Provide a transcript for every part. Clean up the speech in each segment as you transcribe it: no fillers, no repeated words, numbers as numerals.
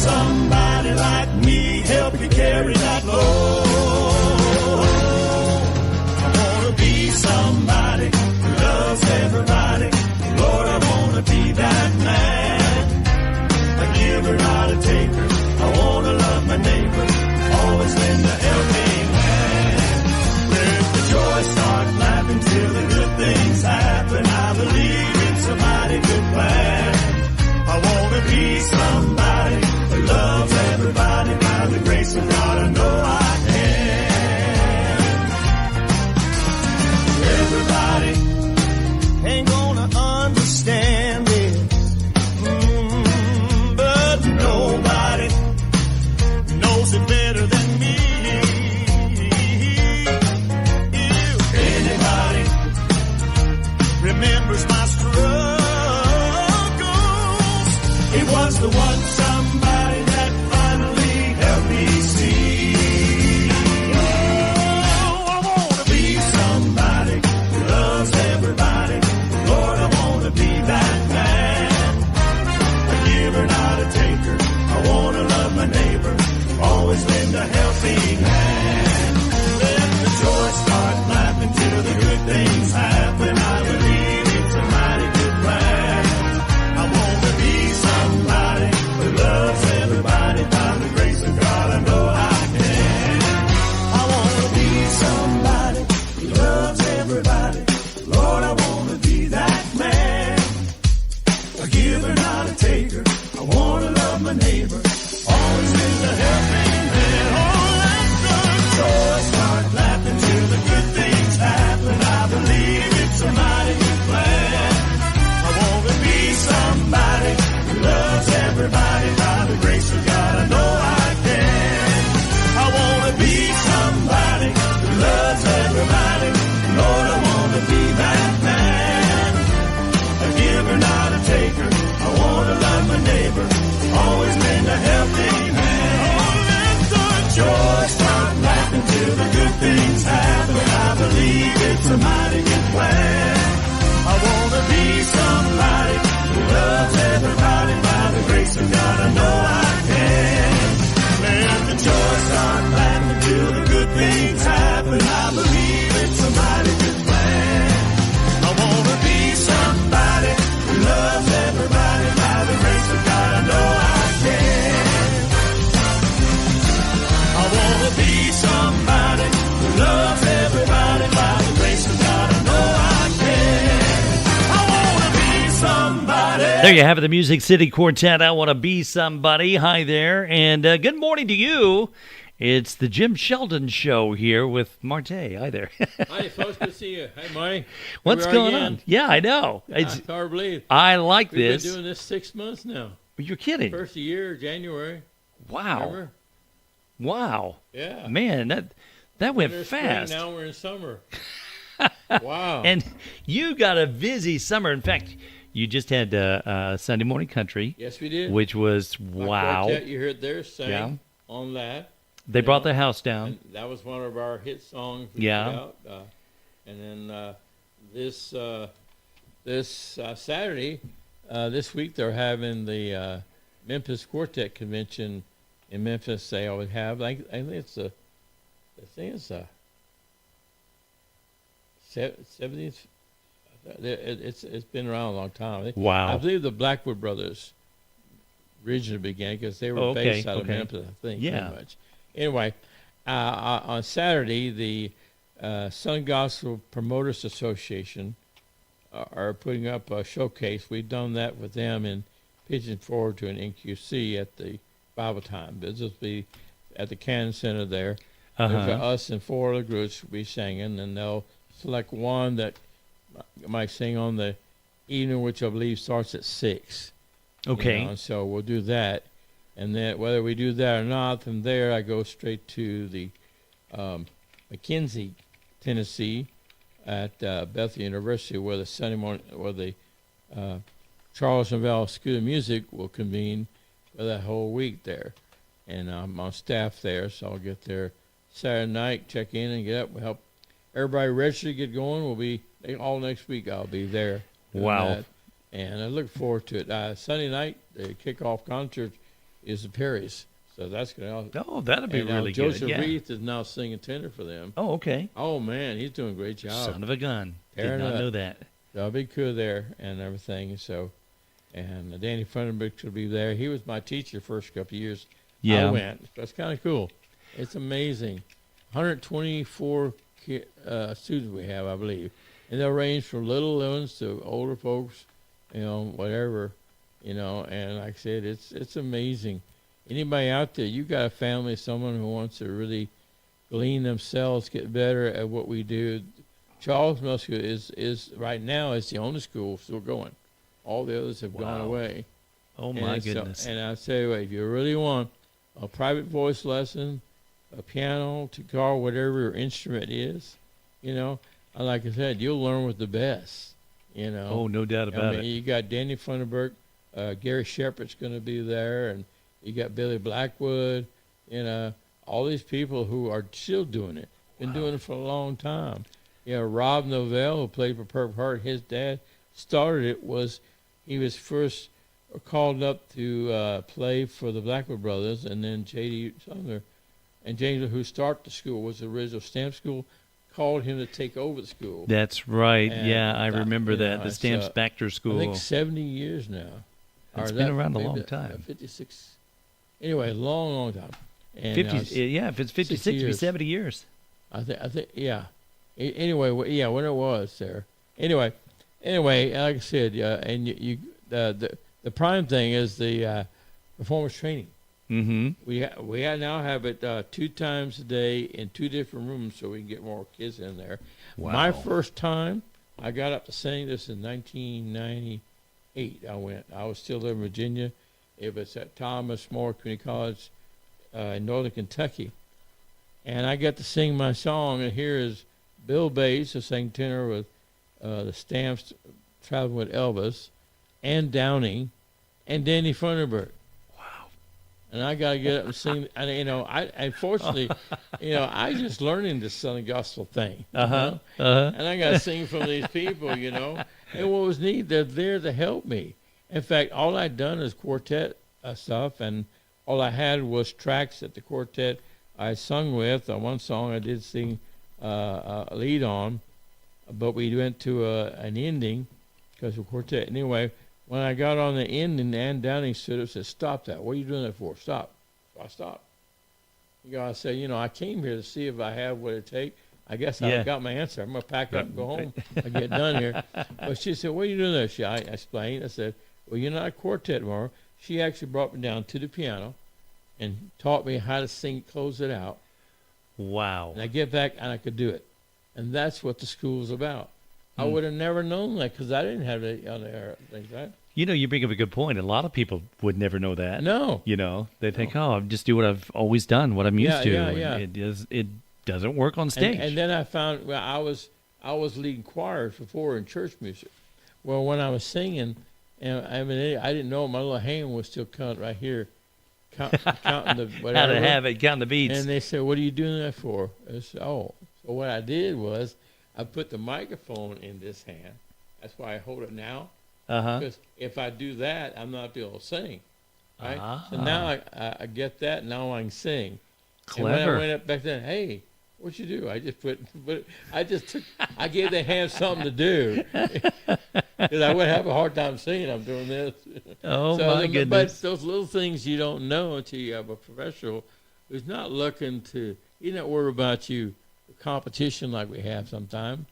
somebody like me, help you carry that load. I want to be somebody who loves everybody. Lord, I want to be that man. A giver, not a taker. I want to love my neighbor. Always lend a helping hand. Let the joy start laughing till the good things happen. I believe it's a mighty good plan. I want to be somebody who loves everybody. By the grace of God, I know I can. Everybody ain't gonna understand this, but nobody knows it better than me. If anybody remembers my struggles, it was the one somebody that finally helped me see. Oh, I want to be somebody who loves everybody. Lord, I want to be that man. A giver, not a taker. I want to love my neighbor. Always lend a helping hand. Let the joy start laughing till the good things happen. I believe it's a mighty good plan. I want to be somebody who loves everybody. By the grace of God, I know I can. I want to be somebody who loves everybody. Lord, I want to be that man. A giver, not a taker. I want to love my neighbor. Always lend a helping hand. Oh, let the joy start laughing till the good things happen. I believe it's a mighty good plan. I want to be somebody who loves everybody. By the grace of God, I know I can. I want to be somebody who loves everybody. Lord, I want to be that man. A giver, not a taker. I want to love my neighbor. Always lend a helping hand. Oh, let the joy start laughing till the good things happen. I believe it's a mighty good plan. I want to be somebody who loves everybody. By the grace of God, I know I can. Let the joy start laughing till the good things happen. I believe it's a mighty good plan. I want to be somebody who loves everybody. By the grace of God, I know I can. I want to be somebody who loves everybody. By the grace of God, I know I can. I want to be somebody. There you have it, the Music City Quartet. I want to be somebody. Hi there, and good morning to you. It's the Jim Sheldon Show here with Marty. Hi there. Hi, folks. Good to see you. Hi, Marty. What's going on? Yeah, I know. It's hard to believe. I like We've this. been doing this 6 months now. You're kidding. First of the year, January. Wow. Remember? Wow. Yeah. Man, that went There's fast. Spring, now we're in summer. Wow. And you got a busy summer. In fact, you just had Sunday Morning Country. Yes, we did. Which was My wow. quartet, you heard there sang Yeah. on that. They brought the house down. And that was one of our hit songs. Yeah. And then this Saturday, this week, they're having the Memphis Quartet Convention in Memphis. They always have. I think it's a 70th. It's been around a long time. Wow. I believe the Blackwood Brothers originally began because they were based out of Memphis, I think. Yeah. Pretty much. Anyway, on Saturday, the Sun Gospel Promoters Association are putting up a showcase. We've done that with them in Pigeon Forward to an NQC at the Bible Time. This will be at the Cannon Center there. Us and 4 other groups will be singing, and they'll select one that might sing on the evening, which I believe starts at 6. Okay. You know, so we'll do that. And then whether we do that or not, from there I go straight to the McKenzie, Tennessee, at Bethel University, where the Sunday morning, where the Charles Novell School of Music will convene for that whole week there. And I'm on staff there, so I'll get there Saturday night, check in and get up. We'll help everybody register to get going. We'll be all next week. I'll be there. Wow. And I look forward to it. Sunday night, the kickoff concert is the Perrys. So that's going to. Oh, that'd be really good. Joseph Yeah. Reith is now singing tenor for them. Oh, okay. Oh man, he's doing a great job. Son of a gun. Did Tearing not up. know that. I'll be cool there and everything. So, and Danny Funderburk will be there. He was my teacher first couple of years. Yeah. I went. That's kind of cool. It's amazing. 124 students we have, I believe, and they'll range from little ones to older folks, whatever, And like I said, it's amazing. Anybody out there, you got a family, someone who wants to really glean themselves, get better at what we do. Charles Middle School is right now is the only school still going. All the others have gone away. Oh my goodness. So, and I'll tell you what, if you really want a private voice lesson, a piano, guitar, whatever your instrument is, like I said, you'll learn with the best. Oh, no doubt about it. You got Danny Funderburk, Gary Shepard's going to be there, and you got Billy Blackwood, all these people who are still doing it, been doing it for a long time. Rob Novell, who played for Purple Heart, his dad started it. He was first called up to play for the Blackwood Brothers, and then J.D. Sumner and James, who started the school, was the original stamp school, called him to take over the school. That's right. And yeah, I remember that. The Stamps Baxter School. I think 70 years now. It's been around a long time. 56. Anyway, long time. And 50. Yeah, if it's 56, it'd be 70 years. I think. Yeah. Anyway, when it was there. Anyway, like I said, and the prime thing is the performance training. Mm-hmm. We now have it 2 times a day in 2 different rooms, so we can get more kids in there. Wow. My first time, I got up to sing this in 1998. I was still in Virginia. It was at Thomas More Community College in Northern Kentucky, and I got to sing my song. And here is Bill Bates, who sang tenor with the Stamps, traveling with Elvis, and Downing, and Danny Funderburk. And I got to get up and sing. And, unfortunately, I just learning this Southern gospel thing. And I got to sing from these people, And what was neat, they're there to help me. In fact, all I'd done is quartet stuff, and all I had was tracks that the quartet I sung with. One song I did sing a lead on, but we went to an ending because of quartet. Anyway, when I got on the ending, Ann Downing stood up and said, "Stop that. What are you doing that for? Stop." So I stopped. I said, I came here to see if I have what it takes. I guess I got my answer. I'm going to pack up and go home and get done here. But she said, "What are you doing there?" I explained. I said, "Well, you're not a quartet tomorrow." She actually brought me down to the piano and taught me how to sing, close it out. Wow. And I get back and I could do it. And that's what the school's about. I would have never known that because I didn't have the other things, right? You bring up a good point. A lot of people would never know that. No. They think, "Oh, I just do what I've always done, what I'm used to." Yeah. It doesn't work on stage. And then I found, I was leading choirs before in church music. Well, when I was singing, and I didn't know my little hand was still counting right here, counting the whatever. How to have it, count the beats. And they said, "What are you doing that for?" I said, "Oh." So what I did was I put the microphone in this hand. That's why I hold it now. Because if I do that, I'm not able to sing. Right? So now I get that. Now I can sing. Clever. And when I went up back then, "Hey, what'd you do?" I just I gave the hand something to do. Because I would have a hard time singing. I'm doing this. Oh, my goodness. But those little things you don't know until you have a professional who's not looking to, he's not worried about you, competition like we have sometimes.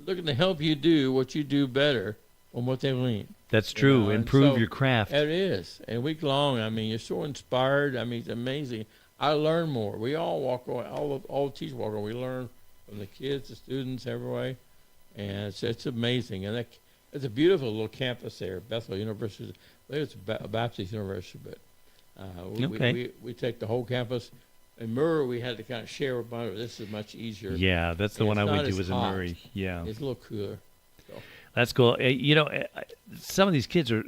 Looking to help you do what you do better from what they've learned. That's true. Improve your craft. It is. And week long, you're so inspired. It's amazing. I learn more. We all walk away. All the teachers walk away. We learn from the kids, the students, every way. And it's amazing. And it's a beautiful little campus there, Bethel University. Well, it's a Baptist University, but we take the whole campus. In Murray, we had to kind of share with Murray. This is much easier. Yeah, that's the one I went to was in Murray. Yeah. It's a little cooler. So. That's cool. Some of these kids are,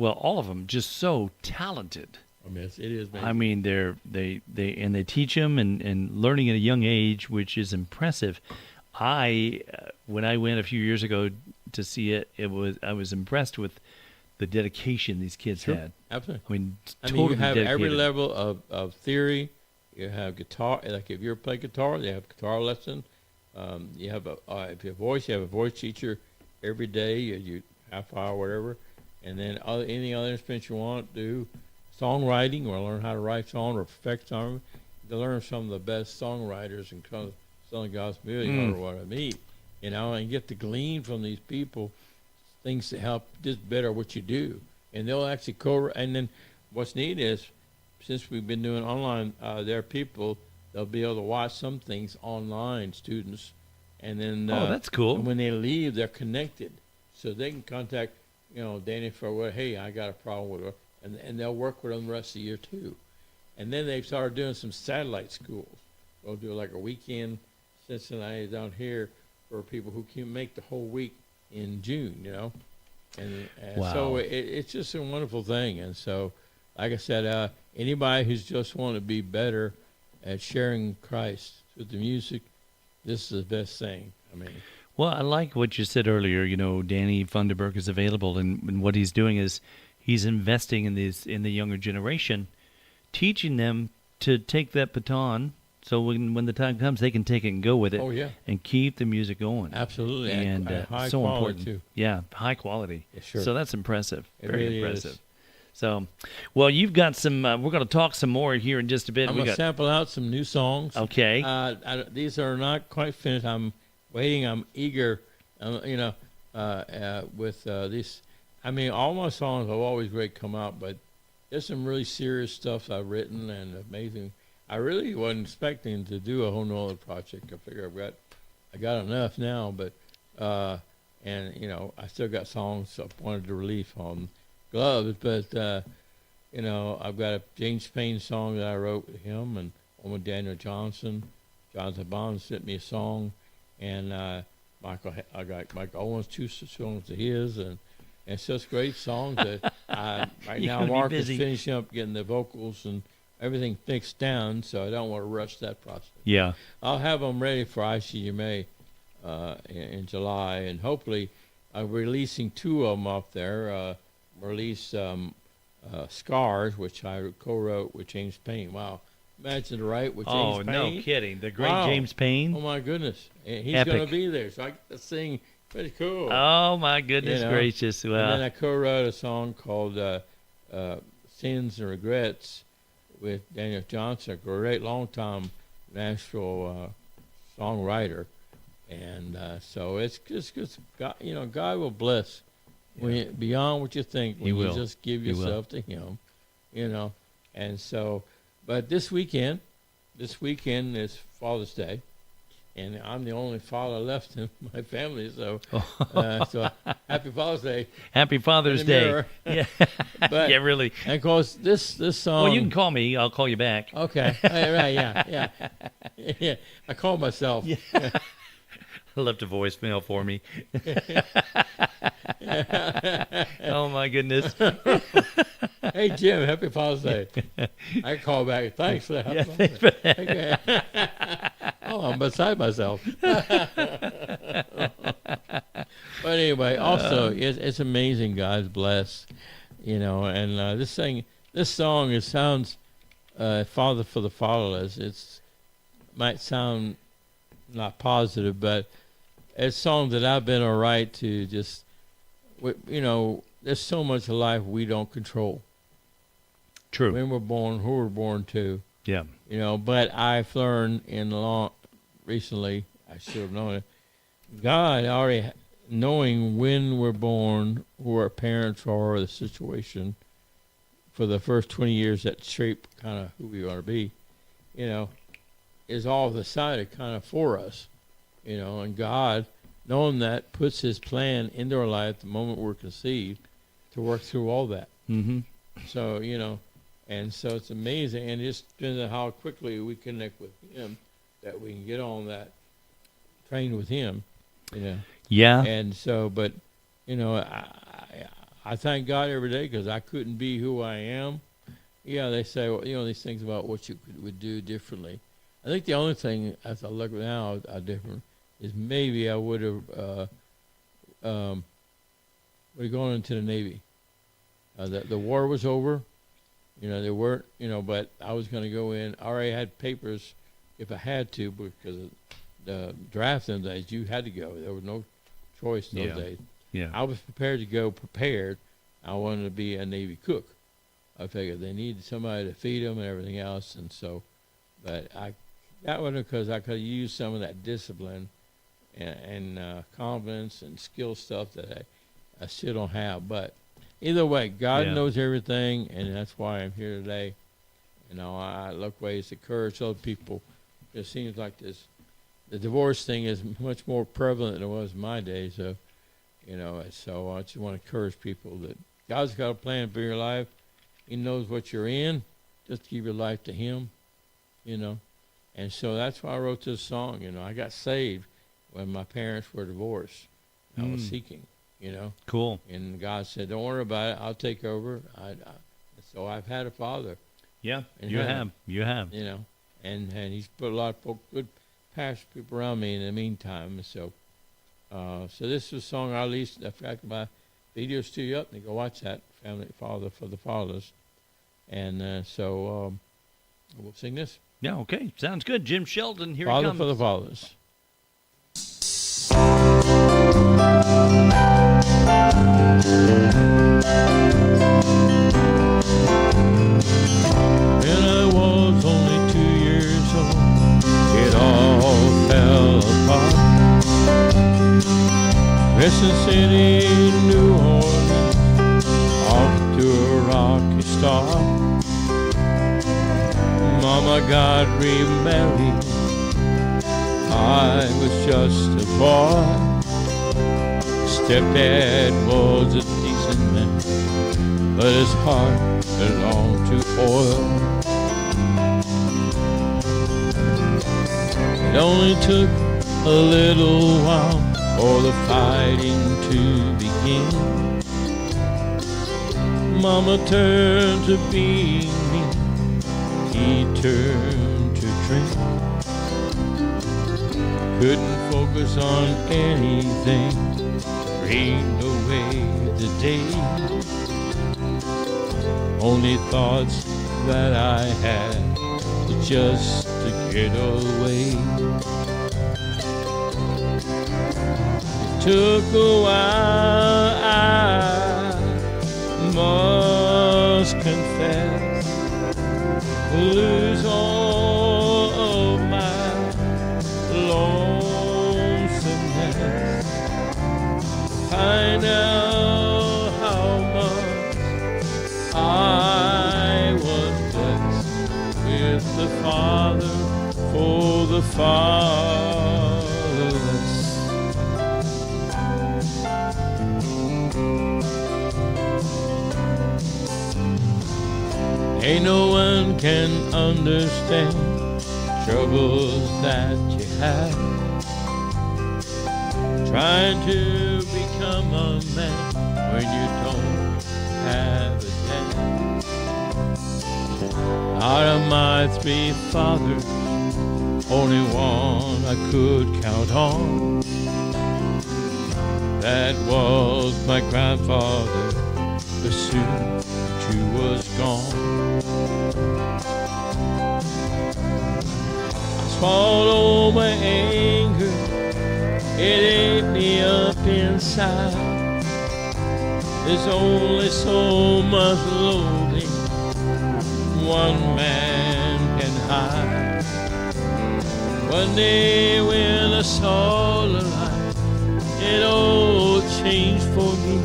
all of them, just so talented. It is. They teach them and learning at a young age, which is impressive. When I went a few years ago to see it, I was impressed with the dedication these kids Sure. had. Absolutely. I mean, I totally mean, you have dedicated. every level of theory. You have guitar. Like if you play guitar, they have guitar lesson. You have if you have voice, you have a voice teacher every day. You half hour, whatever. And then any other instruments you want, do songwriting or learn how to write songs or perfect songs. To learn some of the best songwriters and Southern gospel music or what I meet, and get to glean from these people things to help just better what you do. And they'll actually and then what's neat is, since we've been doing online, there are people, they'll be able to watch some things online, students, and then that's cool. And when they leave, they're connected, so they can contact Danny for hey, I got a problem with her, and they'll work with them the rest of the year too. And then they've started doing some satellite schools. They'll do like a weekend Cincinnati down here for people who can make the whole week in June, And Wow. so it's just a wonderful thing. And so, like I said, anybody who's just want to be better at sharing Christ with the music, this is the best thing. I mean, Well, I like what you said earlier. Danny Funderburg is available, and what he's doing is he's investing in the younger generation, teaching them to take that baton, so when the time comes, they can take it and go with it. Oh, yeah. And keep the music going. Absolutely. And high so quality, important too. Yeah, high quality. Yeah, sure. So that's impressive. It Very really impressive. is. So, well, you've got some. We're going to talk some more here in just a bit. I'm going to sample out some new songs. Okay. These are not quite finished. I'm waiting. I'm eager, with these. I mean, all my songs have always great come out, but there's some really serious stuff I've written and amazing. I really wasn't expecting to do a whole nother project. I figure I got enough now, but I still got songs I wanted to release on Gloves, but I've got a James Payne song that I wrote with him, and one with Daniel Johnson. Jonathan Bond sent me a song, and I got Michael Owens, two songs of his, and it's just great songs that right now Mark is finishing up getting the vocals and everything fixed down, so I don't want to rush that process. Yeah. I'll have them ready for ICMA in July, and hopefully I'm releasing two of them up there. Release Scars, which I co-wrote with James Payne. Wow. Imagine to write with James Payne. Oh, no kidding. The great James Payne. Oh, my goodness. And he's Epic. going to be there, so I get to sing. Pretty cool. Oh, my goodness gracious. Well, and then I co-wrote a song called Sins and Regrets with Daniel Johnson, a great long-time Nashville songwriter. And so it's just God, God will bless beyond what you think when you just give yourself to Him, And so, but this weekend is Father's Day, and I'm the only father left in my family. So, so happy Father's Day. Happy Father's Day. Yeah, but, yeah, really. And of course, this song. Well, you can call me. I'll call you back. Okay. Right. Yeah. I call myself. Yeah. Left a voicemail for me. Oh my goodness. Hey Jim, happy Father's Day. I call back. Thanks for that. Yeah, okay. Oh, I'm beside myself. But anyway, also it's amazing. God bless, and this song sounds Father for the Fatherless. It's might sound not positive, but it's a song that I've been all right to just, there's so much of life we don't control. True. When we're born, who we're born to. Yeah. But I've learned recently, I should have known it, God already knowing when we're born, who our parents are, the situation, for the first 20 years that shape kind of who we want to be, is all decided kind of for us, and God, knowing that, puts His plan into our life the moment we're conceived to work through all that. Mm-hmm. So, and so it's amazing, and it just depends on how quickly we connect with Him that we can get on that train with Him, Yeah. And so, but, I thank God every day because I couldn't be who I am. Yeah, they say, these things about what you would do differently. I think the only thing, as I look now, different is maybe I would have gone into the Navy. The war was over. There weren't, but I was going to go in. I already had papers if I had to, because of the draft in those days, you had to go. There was no choice those days. Yeah. I was prepared to go prepared. I wanted to be a Navy cook. I figured they needed somebody to feed them and everything else. And so, but that wasn't because I could use some of that discipline and confidence and skill stuff that I still don't have. But either way, God knows everything, and that's why I'm here today. I look ways to encourage other people. It seems like the divorce thing is much more prevalent than it was in my day. So, so I just want to encourage people that God's got a plan for your life. He knows what you're in. Just give your life to Him, And so that's why I wrote this song. I got saved when my parents were divorced. I was seeking, Cool. And God said, "Don't worry about it. I'll take over." So I've had a father. Yeah, you have. And He's put a lot of good passionate people around me in the meantime. So, so this is a song I released. In fact, my video's still up. And you go watch that, Family Father for the Fatherless. And so we'll sing this. Yeah, okay. Sounds good. Jim Sheldon, here he Father comes. for the Fatherless. When I was only 2 years old, it all fell apart. Crescent City, New Orleans, off to a rocky start. Mama got remarried, I was just a boy. Stepdad was a decent man, but his heart belonged to oil. It only took a little while for the fighting to begin. Mama turned to being mean, he turned to drink. Couldn't focus on anything, drained away the day. Only thoughts that I had were just to get away. It took a while, I must confess, to lose all of my lonesomeness. Find out how much I was blessed with the Father for the fatherless. Ain't no one can understand troubles that you have, trying to become a man when you don't have a dad. Out of my 3 fathers, only one I could count on. That was my grandfather, but soon too was gone. I swallowed my anger, it ate me up inside. There's only so much loathing one man can hide. One day when I saw the light, it all changed for me.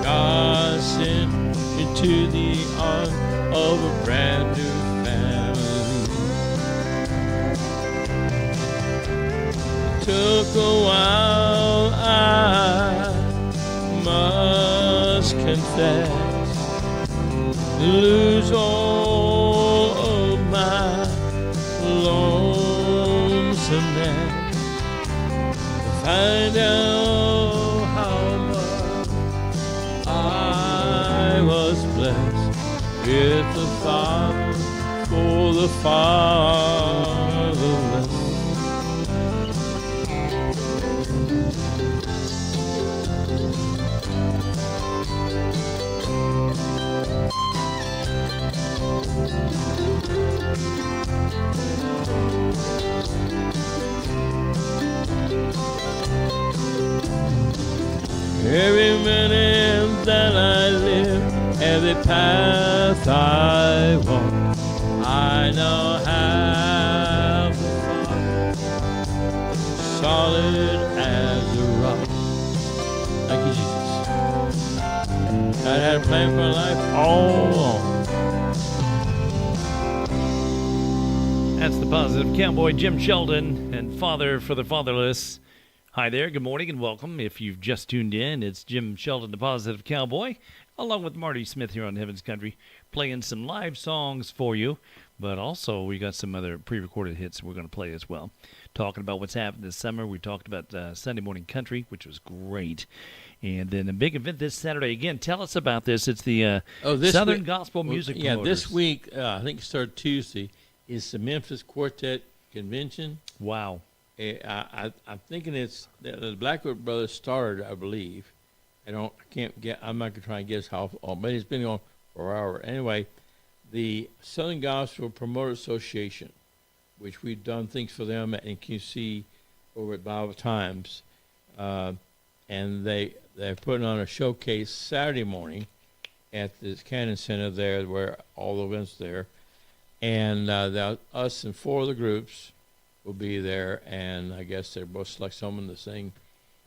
God sent me to the arms of a brand new family. It took a while, I must confess, to lose all of my lonesomeness, to find out how much I was blessed with the Father for the fatherless. Every minute that I live, every path I walk, I know how to walk, solid as a rock. Thank you, Jesus. God had a plan for my life all along. That's the positive cowboy, Jim Sheldon, and Father for the Fatherless. Hi there, good morning and welcome. If you've just tuned in, it's Jim Sheldon, the positive cowboy, along with Marty Smith here on Heaven's Country, playing some live songs for you, but also we got some other pre-recorded hits we're going to play as well. Talking about what's happened this summer, we talked about Sunday Morning Country, which was great. And then a big event this Saturday. Again, tell us about this. It's the Southern Gospel Music Yeah, Promoters. this week, I think it started Tuesday, is the Memphis Quartet Convention. Wow. I'm thinking it's the Blackwood Brothers started, I believe. I'm not going to try and guess how long, but it's been on for an hour. Anyway, the Southern Gospel Promoter Association, which we've done things for them at NQC over at Bible Times, and they're putting on a showcase Saturday morning at the Cannon Center there, where all the events there, and us and four of the groups will be there, and I guess they're both select someone to sing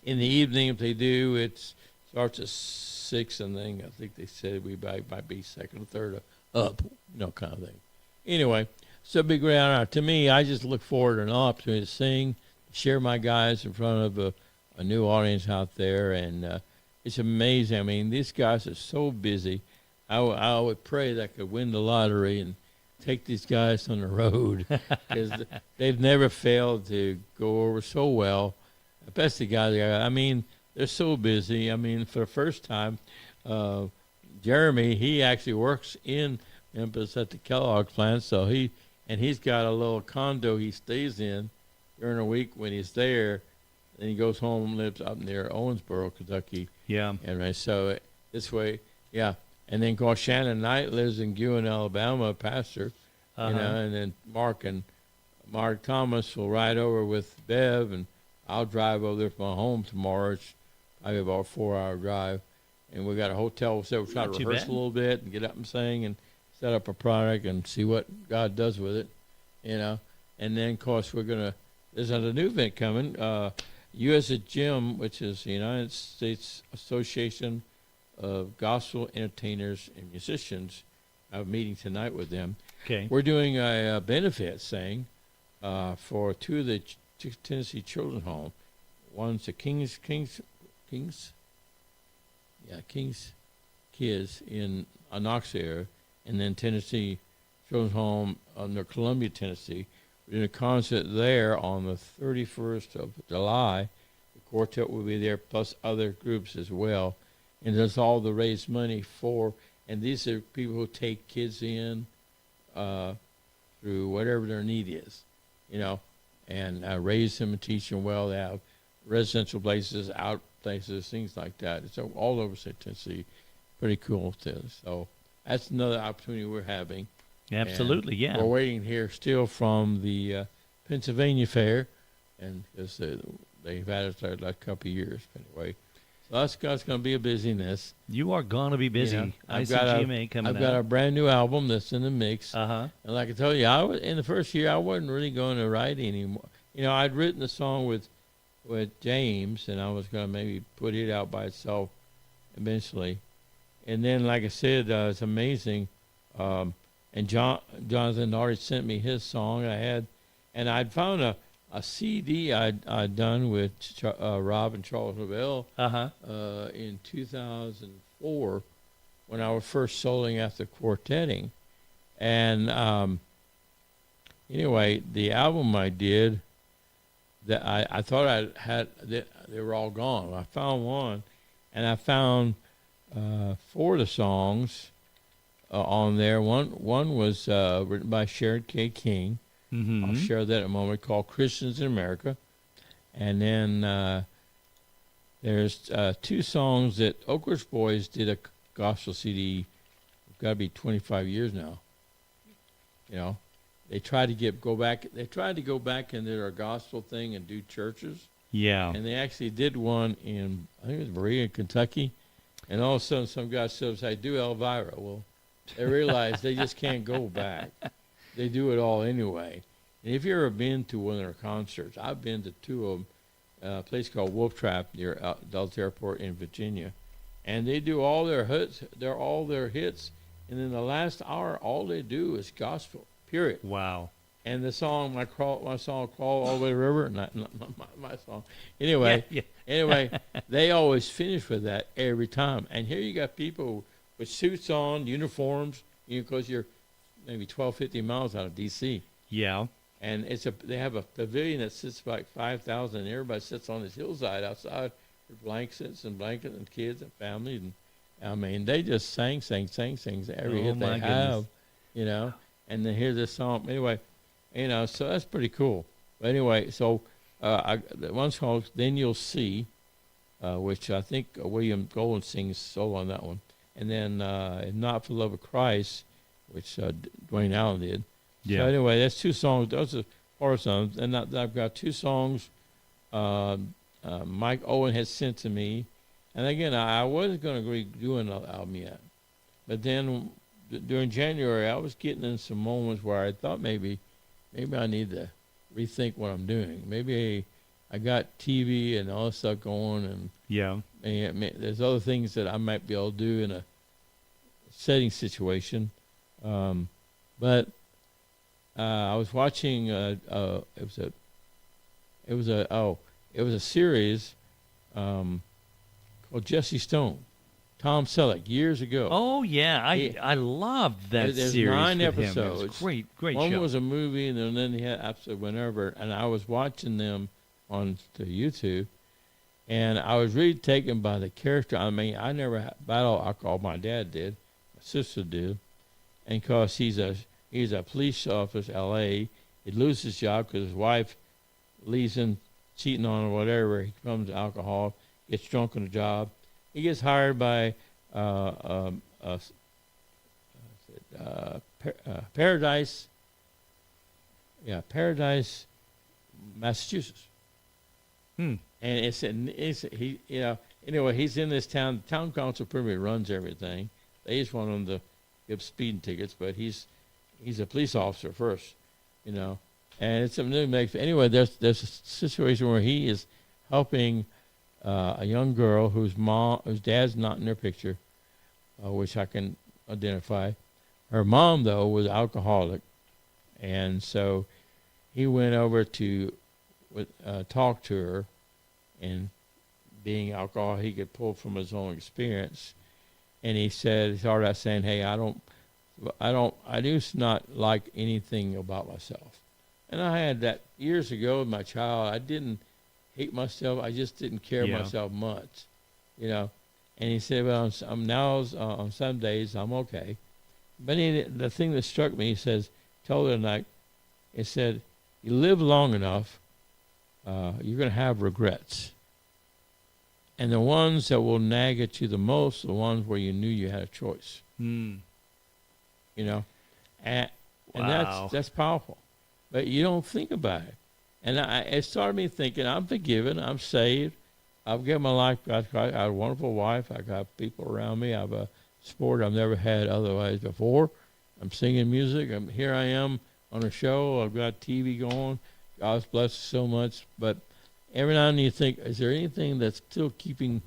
in the evening. If they do, it starts at 6, and then I think they said we might be second or third up, kind of thing. Anyway, so big great honor to me. I just look forward to an opportunity to sing, share my guys in front of a new audience out there, and it's amazing. I mean, these guys are so busy. I would pray that I could win the lottery and take these guys on the road, because they've never failed to go over so well. Especially guys, I mean, they're so busy. I mean, for the first time, Jeremy, he actually works in Memphis at the Kellogg plant, so he's got a little condo he stays in during the week when he's there. Then he goes home and lives up near Owensboro, Kentucky. Yeah. And so this way, yeah. And then, of course, Shannon Knight lives in Gewen, Alabama, pastor, and then Mark Thomas will ride over with Bev, and I'll drive over there from my home tomorrow. It's probably about a 4-hour drive. And we got a hotel, so we'll try to rehearse a little bit and get up and sing and set up a product and see what God does with it, And then, of course, there's another new event coming, USGM, which is the United States Association of Gospel Entertainers and Musicians. I have a meeting tonight with them. Okay. We're doing a benefit thing for two of the Tennessee Children's Home. One's the King's Kids in Knox area, and then Tennessee Children's Home near Columbia, Tennessee. We're doing a concert there on the 31st of July. The quartet will be there, plus other groups as well. And there's all the raised money for, and these are people who take kids in through whatever their need is, and raise them and teach them well. They have residential places, out places, things like that. It's all over Tennessee. Pretty cool too. So that's another opportunity we're having. Absolutely, and yeah. We're waiting here still from the Pennsylvania Fair, and because they've had it there like a couple of years anyway. So that's going to be a busyness. You are going to be busy. ICGMA coming out. I've got a brand new album that's in the mix. Uh-huh. And like I told you, in the first year, I wasn't really going to write anymore. I'd written a song with James, and I was going to maybe put it out by itself eventually. And then, like I said, it's amazing. And Jonathan already sent me his song and I'd found a CD I'd done with Rob and Charles Novell in 2004 when I was first soloing after quartetting. And anyway, the album I did, that I thought I had, they were all gone. I found one, and I found 4 of the songs on there. One was written by Sharon K. King. Mm-hmm. I'll share that in a moment, called Christians in America. And then there's 2 songs that Oakridge Boys did a gospel CD. It's got to be 25 years now. They tried to go back into their gospel thing and do churches. Yeah. And they actually did one in, I think it was Berea, Kentucky. And all of a sudden, some guy says, "I do Elvira." Well, they realize they just can't go back. They do it all anyway. And if you've ever been to one of their concerts, I've been to two of them, a place called Wolf Trap near Dulles Airport in Virginia. And they do all their hits. They're all their hits. And in the last hour, all they do is gospel, period. Wow. And the song, my song, "Crawl All the Way to the River," not my song. Anyway, Yeah. anyway, they always finish with that every time. And here you got people with suits on, uniforms, because you're maybe 12, 15 miles out of D.C. Yeah. And they have a pavilion that sits like 5,000, and everybody sits on this hillside outside with blankets and kids and family. And I mean, they just sing every hit they have, and then hear this song. Anyway, so that's pretty cool. But anyway, so the one's called "Then You'll See," which I think William Golden sings solo on that one. And then "If Not for the Love of Christ," which Dwayne Allen did. Yeah. So anyway, that's two songs. Those are four songs. And I've got two songs Mike Owen had sent to me. And again, I wasn't going to agree doing an album yet. But then during January, I was getting in some moments where I thought maybe I need to rethink what I'm doing. Maybe I got TV and all this stuff going, and Yeah. there's other things that I might be able to do in a setting situation. But I was watching. It was a series called Jesse Stone, Tom Selleck, years ago. Oh yeah, I loved that There's series. 9 with him. It episodes. was great One show. was a movie, and then he had episode whenever, and I was watching them on to YouTube, and I was really taken by the character. I mean, I never had battle alcohol. My dad did, my sister did, and because he's a police officer, L.A., he loses his job because his wife leaves him cheating on or whatever. He becomes alcohol, gets drunk on the job. He gets hired by Paradise, Massachusetts. Hmm. And anyway, he's in this town. The town council pretty much runs everything. They just want him to give speeding tickets, but he's a police officer first, and it's something that makes. Anyway, there's a situation where he is helping a young girl whose dad's not in their picture, which I can identify. Her mom, though, was alcoholic, and so he went over to talk to her, and being alcohol, he could pull from his own experience. And he started out saying, "Hey, I do not like anything about myself." And I had that years ago with my child. I didn't hate myself. I just didn't care myself much, And he said, "Well, I'm now on some days I'm okay." But the thing that struck me, he says, told her tonight, it said, "You live long enough, you're going to have regrets. And the ones that will nag at you the most are the ones where you knew you had a choice." Hmm. And Wow. that's powerful. But you don't think about it. And it started me thinking, I'm forgiven, I'm saved, I've given my life, I got a wonderful wife, I got people around me, I have a sport I've never had otherwise before. I'm singing music, here I am on a show, I've got TV going, God's blessed so much. But every now and then you think, is there anything that's still keeping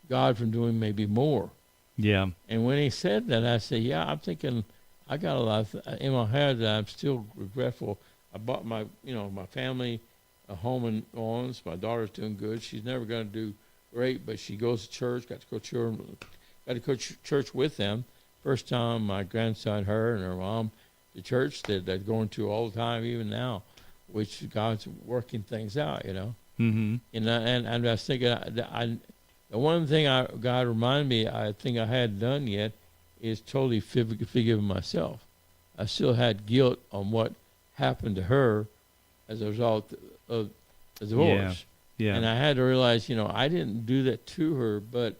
God from doing maybe more? Yeah. And when he said that, I said, yeah, I'm thinking, I got a lot in my head that I'm still regretful. I bought my family a home in New Orleans. My daughter's doing good. She's never going to do great, but she goes to church. Got to go to church with them. First time my grandson, her and her mom, the church that they're going to all the time, even now, which God's working things out, Mm-hmm. And I was thinking, the one thing God reminded me, I think I hadn't done yet, is totally forgiving myself. I still had guilt on what happened to her as a result of the divorce. Yeah. And I had to realize, I didn't do that to her, but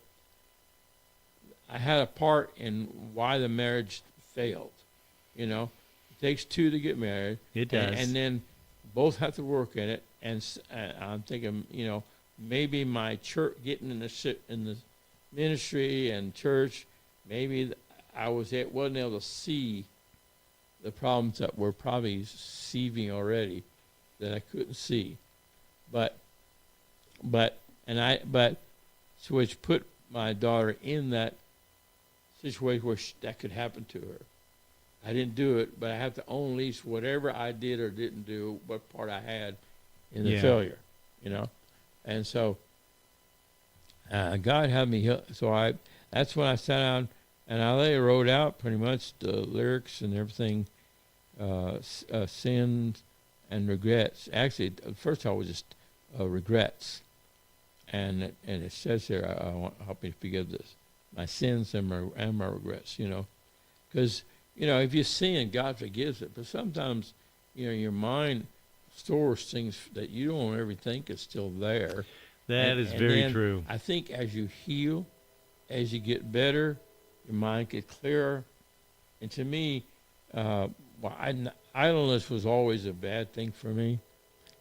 I had a part in why the marriage failed. It takes two to get married. It does. And then both have to work in it. and I'm thinking, maybe my church getting in the ministry and church, maybe wasn't able to see the problems that were probably seething already that I couldn't see, but so which put my daughter in that situation where that could happen to her. I didn't do it, but I have to own at least whatever I did or didn't do, what part I had in the failure, And so God had me. So that's when I sat down and I wrote out pretty much the lyrics and everything, sins and regrets. Actually, first of all, was just regrets, and it says here, help me forgive this, my sins and my regrets. Because if you sin, God forgives it. But sometimes, your mind stores things that you don't ever think is still there. That is very true. I think as you heal, as you get better, your mind gets clearer. And to me, idleness was always a bad thing for me,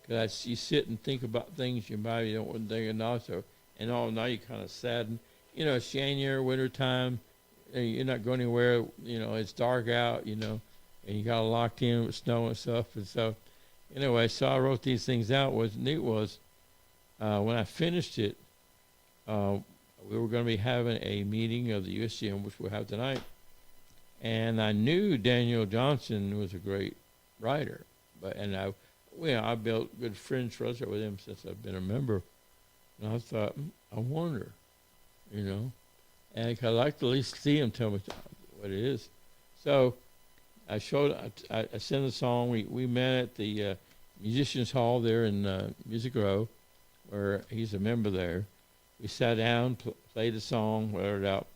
because you sit and think about things you probably don't want to think of. Now you're kind of saddened. It's January, wintertime. You're not going anywhere. It's dark out. And you got locked in with snow and stuff. And so, anyway, so I wrote these things out. What's neat was when I finished it, we were going to be having a meeting of the USGM, which we'll have tonight. And I knew Daniel Johnson was a great writer, I built good friendships with him since I've been a member. And I thought, I wonder, and I'd like to at least see him tell me what it is. So I sent the song. We met at the Musicians Hall there in Music Row, where he's a member there. We sat down, played the song, wrote it out,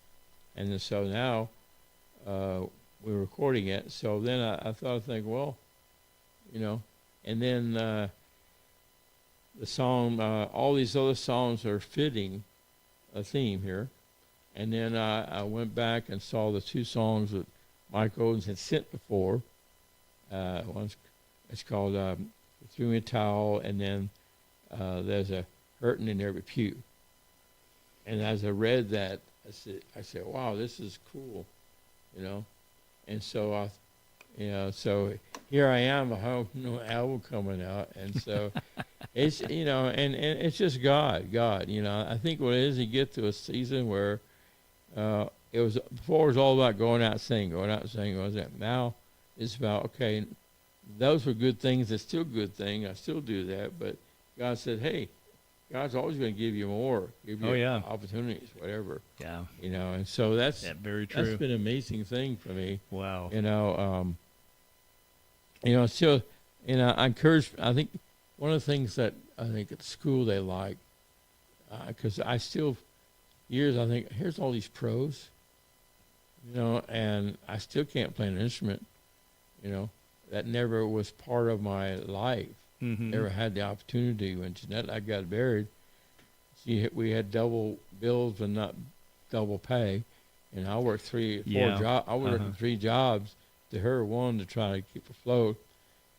and then so now we're recording it. So then I think, well, and then the song, all these other songs are fitting a theme here. And then I went back and saw the two songs that Mike Owens had sent before. It's called Threw Me a Towel, and then there's a Hurting in Every Pew. And as I read that, I said, wow, this is cool, And so so here I am, I have no album coming out, and so it's and it's just God. I think what it is, you get to a season where it was before, it was all about going out singing. Now it's about, okay, those were good things. It's still a good thing. I still do that, but God said, hey, God's always going to give you more, give you opportunities, whatever. Yeah. And so that's very true. That's been an amazing thing for me. Wow. Still, I encourage. I think one of the things that I think at school they like, because I still I think here's all these pros, and I still can't play an instrument. That never was part of my life. Mm-hmm. Never had the opportunity. When Jeanette and I got married, we had double bills but not double pay, and I worked 3 or 4 jobs. I worked 3 jobs to her one to try to keep afloat.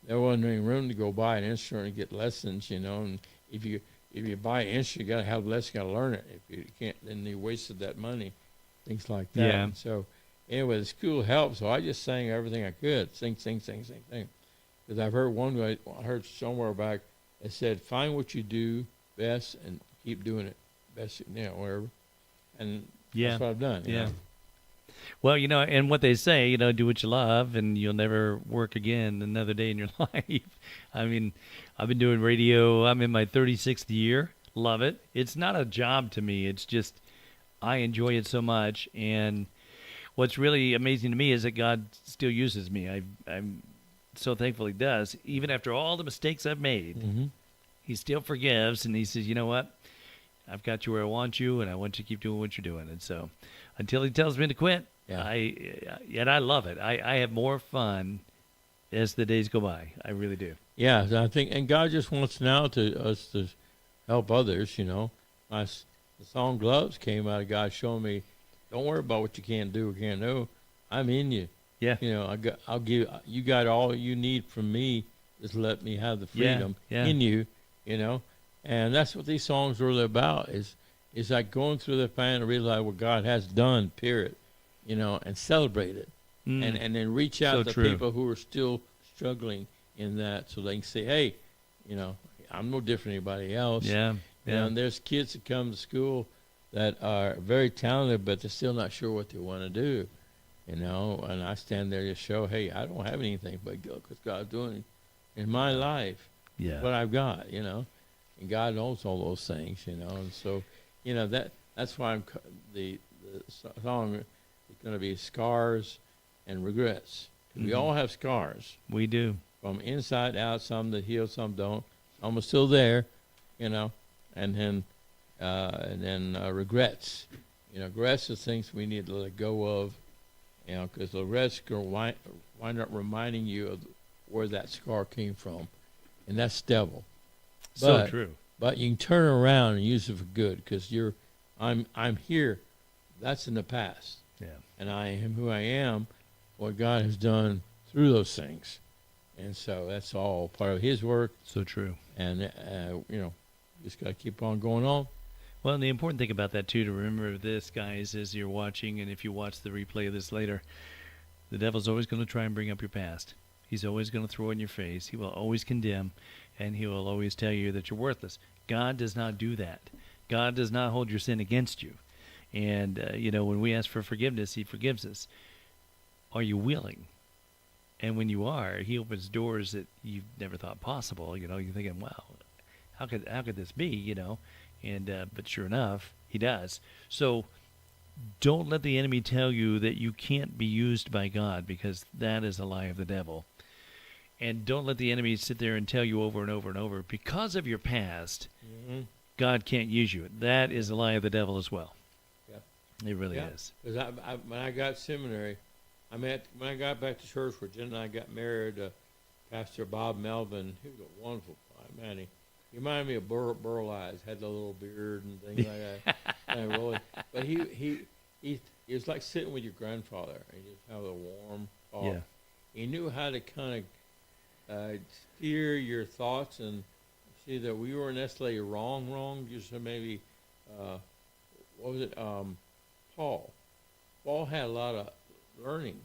There wasn't any room to go buy an instrument and get lessons, And if you buy an instrument, you got to have lessons, you got to learn it. If you can't, then you wasted that money, things like that. Yeah. And so anyway, the school helped, so I just sang everything I could, sing. Because I've heard I heard somewhere back, it said, find what you do best and keep doing it best, whatever. And that's what I've done. Yeah. Well, and what they say, do what you love and you'll never work again another day in your life. I mean, I've been doing radio. I'm in my 36th year. Love it. It's not a job to me. It's just, I enjoy it so much. And what's really amazing to me is that God still uses me. I'm so thankful he does. Even after all the mistakes I've made, mm-hmm. he still forgives. And he says, you know what? I've got you where I want you, and I want you to keep doing what you're doing. And so until he tells me to quit, I love it. I have more fun as the days go by. I really do. Yeah, I think, and God just wants now us to help others, The song Gloves came out of God showing me, don't worry about what you can't do or can't know. I'm in you. Yeah. You got all you need from me. Just let me have the freedom in you, you know. And that's what these songs are really about, is like going through the pain and realize what God has done, period, you know, and celebrate it. And then reach out So to true. people who are still struggling in that, so they can say, hey, you know, I'm no different than anybody else. Yeah. You know, and there's kids that come to school that are very talented, but they're still not sure what they want to do, you know. And I stand there to show, hey, I don't have anything but because God's doing in my life Yeah. what I've got, you know. And God knows all those things, you know. And so, you know, that's why the song is going to be Scars and Regrets. We all have scars. We do. From inside out, some that heal, some don't. Some are still there, you know. And then regrets. You know, regrets are things we need to let go of, you know, because the regrets wind up reminding you of where that scar came from. And that's devil. So true. But you can turn it around and use it for good, because I'm here. That's in the past. Yeah. And I am who I am, what God has done through those things. And so that's all part of his work. So true. And, you know, just got to keep on going on. Well, and the important thing about that, too, to remember this, guys, as you're watching, and if you watch the replay of this later, the devil's always going to try and bring up your past. He's always going to throw it in your face. He will always condemn, and he will always tell you that you're worthless. God does not do that. God does not hold your sin against you. And, you know, when we ask for forgiveness, he forgives us. Are you willing? And when you are, he opens doors that you've never thought possible. You know, you're thinking, wow, how could this be, you know? And but sure enough, he does. So don't let the enemy tell you that you can't be used by God, because that is a lie of the devil. And don't let the enemy sit there and tell you over and over and over, because of your past, God can't use you. That is a lie of the devil as well. Yeah. It really is. Because when I got seminary, when I got back to church, where Jen and I got married, Pastor Bob Melvin, he was a wonderful guy, man. He reminded me of Burl Ives, had the little beard and things like that. And really, but he was like sitting with your grandfather, and you just have a warm talk. Yeah. He knew how to kind of steer your thoughts and see that we weren't necessarily wrong. Just maybe, what was it? Paul. Paul had a lot of learning.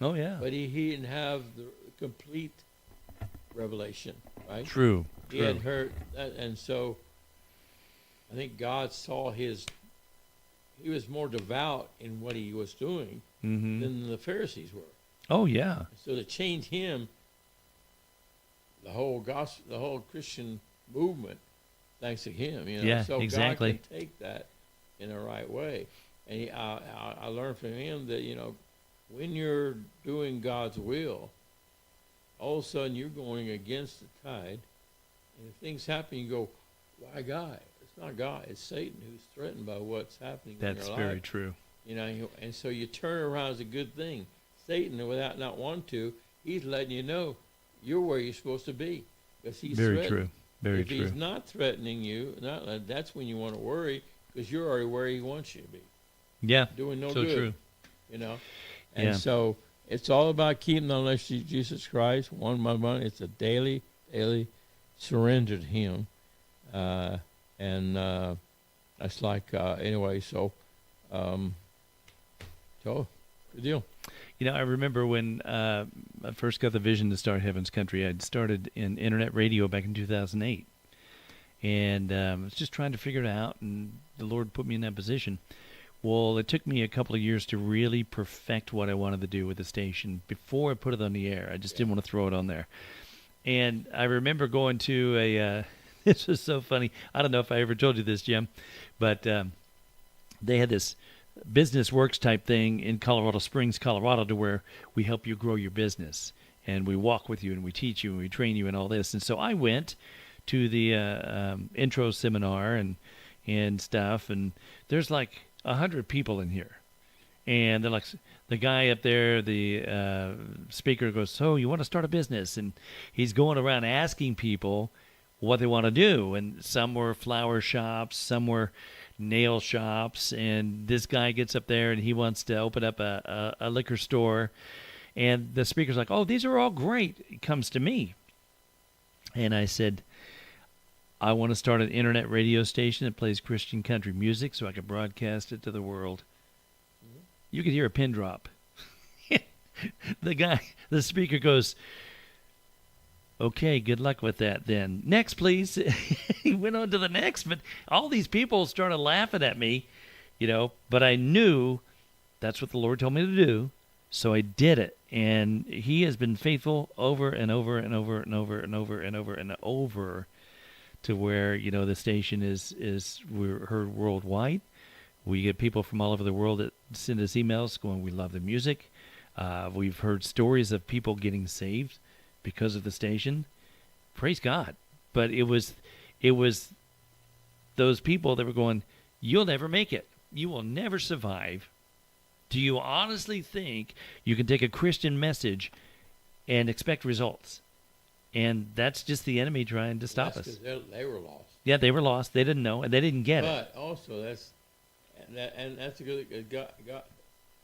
Oh, yeah. But he didn't have the complete revelation, right? True. He had heard that, and so I think God saw he was more devout in what he was doing than the Pharisees were. Oh, yeah. So to change him, the whole gospel, the whole Christian movement, thanks to him, you know. Yeah, so exactly. God can take that in the right way. And I learned from him that, you know, when you're doing God's will, all of a sudden you're going against the tide. And if things happen, you go, why God? It's not God. It's Satan who's threatened by what's happening in your life. That's very true. You know, and so you turn around as a good thing. Satan, without not wanting to, he's letting you know you're where you're supposed to be. Because he's Very threatened. true. Very if true. he's not threatening you, that's when you want to worry, because you're already where he wants you to be. Yeah. Doing no so good. true. You know? And Yeah. so it's all about keeping the relationship with Jesus Christ one by one. It's a daily surrender to him. And that's like, anyway, so good deal. You know, I remember when I first got the vision to start Heaven's Country. I'd started in internet radio back in 2008. And I was just trying to figure it out, and the Lord put me in that position. Well, it took me a couple of years to really perfect what I wanted to do with the station before I put it on the air. I just didn't want to throw it on there. And I remember going to a, this was so funny. I don't know if I ever told you this, Jim, but they had this business works type thing in Colorado Springs, Colorado, to where we help you grow your business. And we walk with you, and we teach you, and we train you, and all this. And so I went to the intro seminar and stuff, and there's like 100 people in here, and they're like, the guy up there, the speaker goes, so you want to start a business? And he's going around asking people what they want to do, and some were flower shops, some were nail shops, and this guy gets up there and he wants to open up a liquor store, and the speaker's like, oh, these are all great. He comes to me, and I said, I want to start an internet radio station that plays Christian country music so I can broadcast it to the world. You could hear a pin drop. The speaker goes, okay, good luck with that then. Next, please. He went on to the next, but all these people started laughing at me, but I knew that's what the Lord told me to do, so I did it. And he has been faithful over and over and over and over and over and over and over to where, the station is we're heard worldwide. We get people from all over the world that send us emails going, we love the music. We've heard stories of people getting saved because of the station. Praise God. But it was those people that were going, you'll never make it. You will never survive. Do you honestly think you can take a Christian message and expect results? And that's just the enemy trying to stop us. They were lost. Yeah, they were lost. They didn't know, and they didn't get it. But also, that's a good.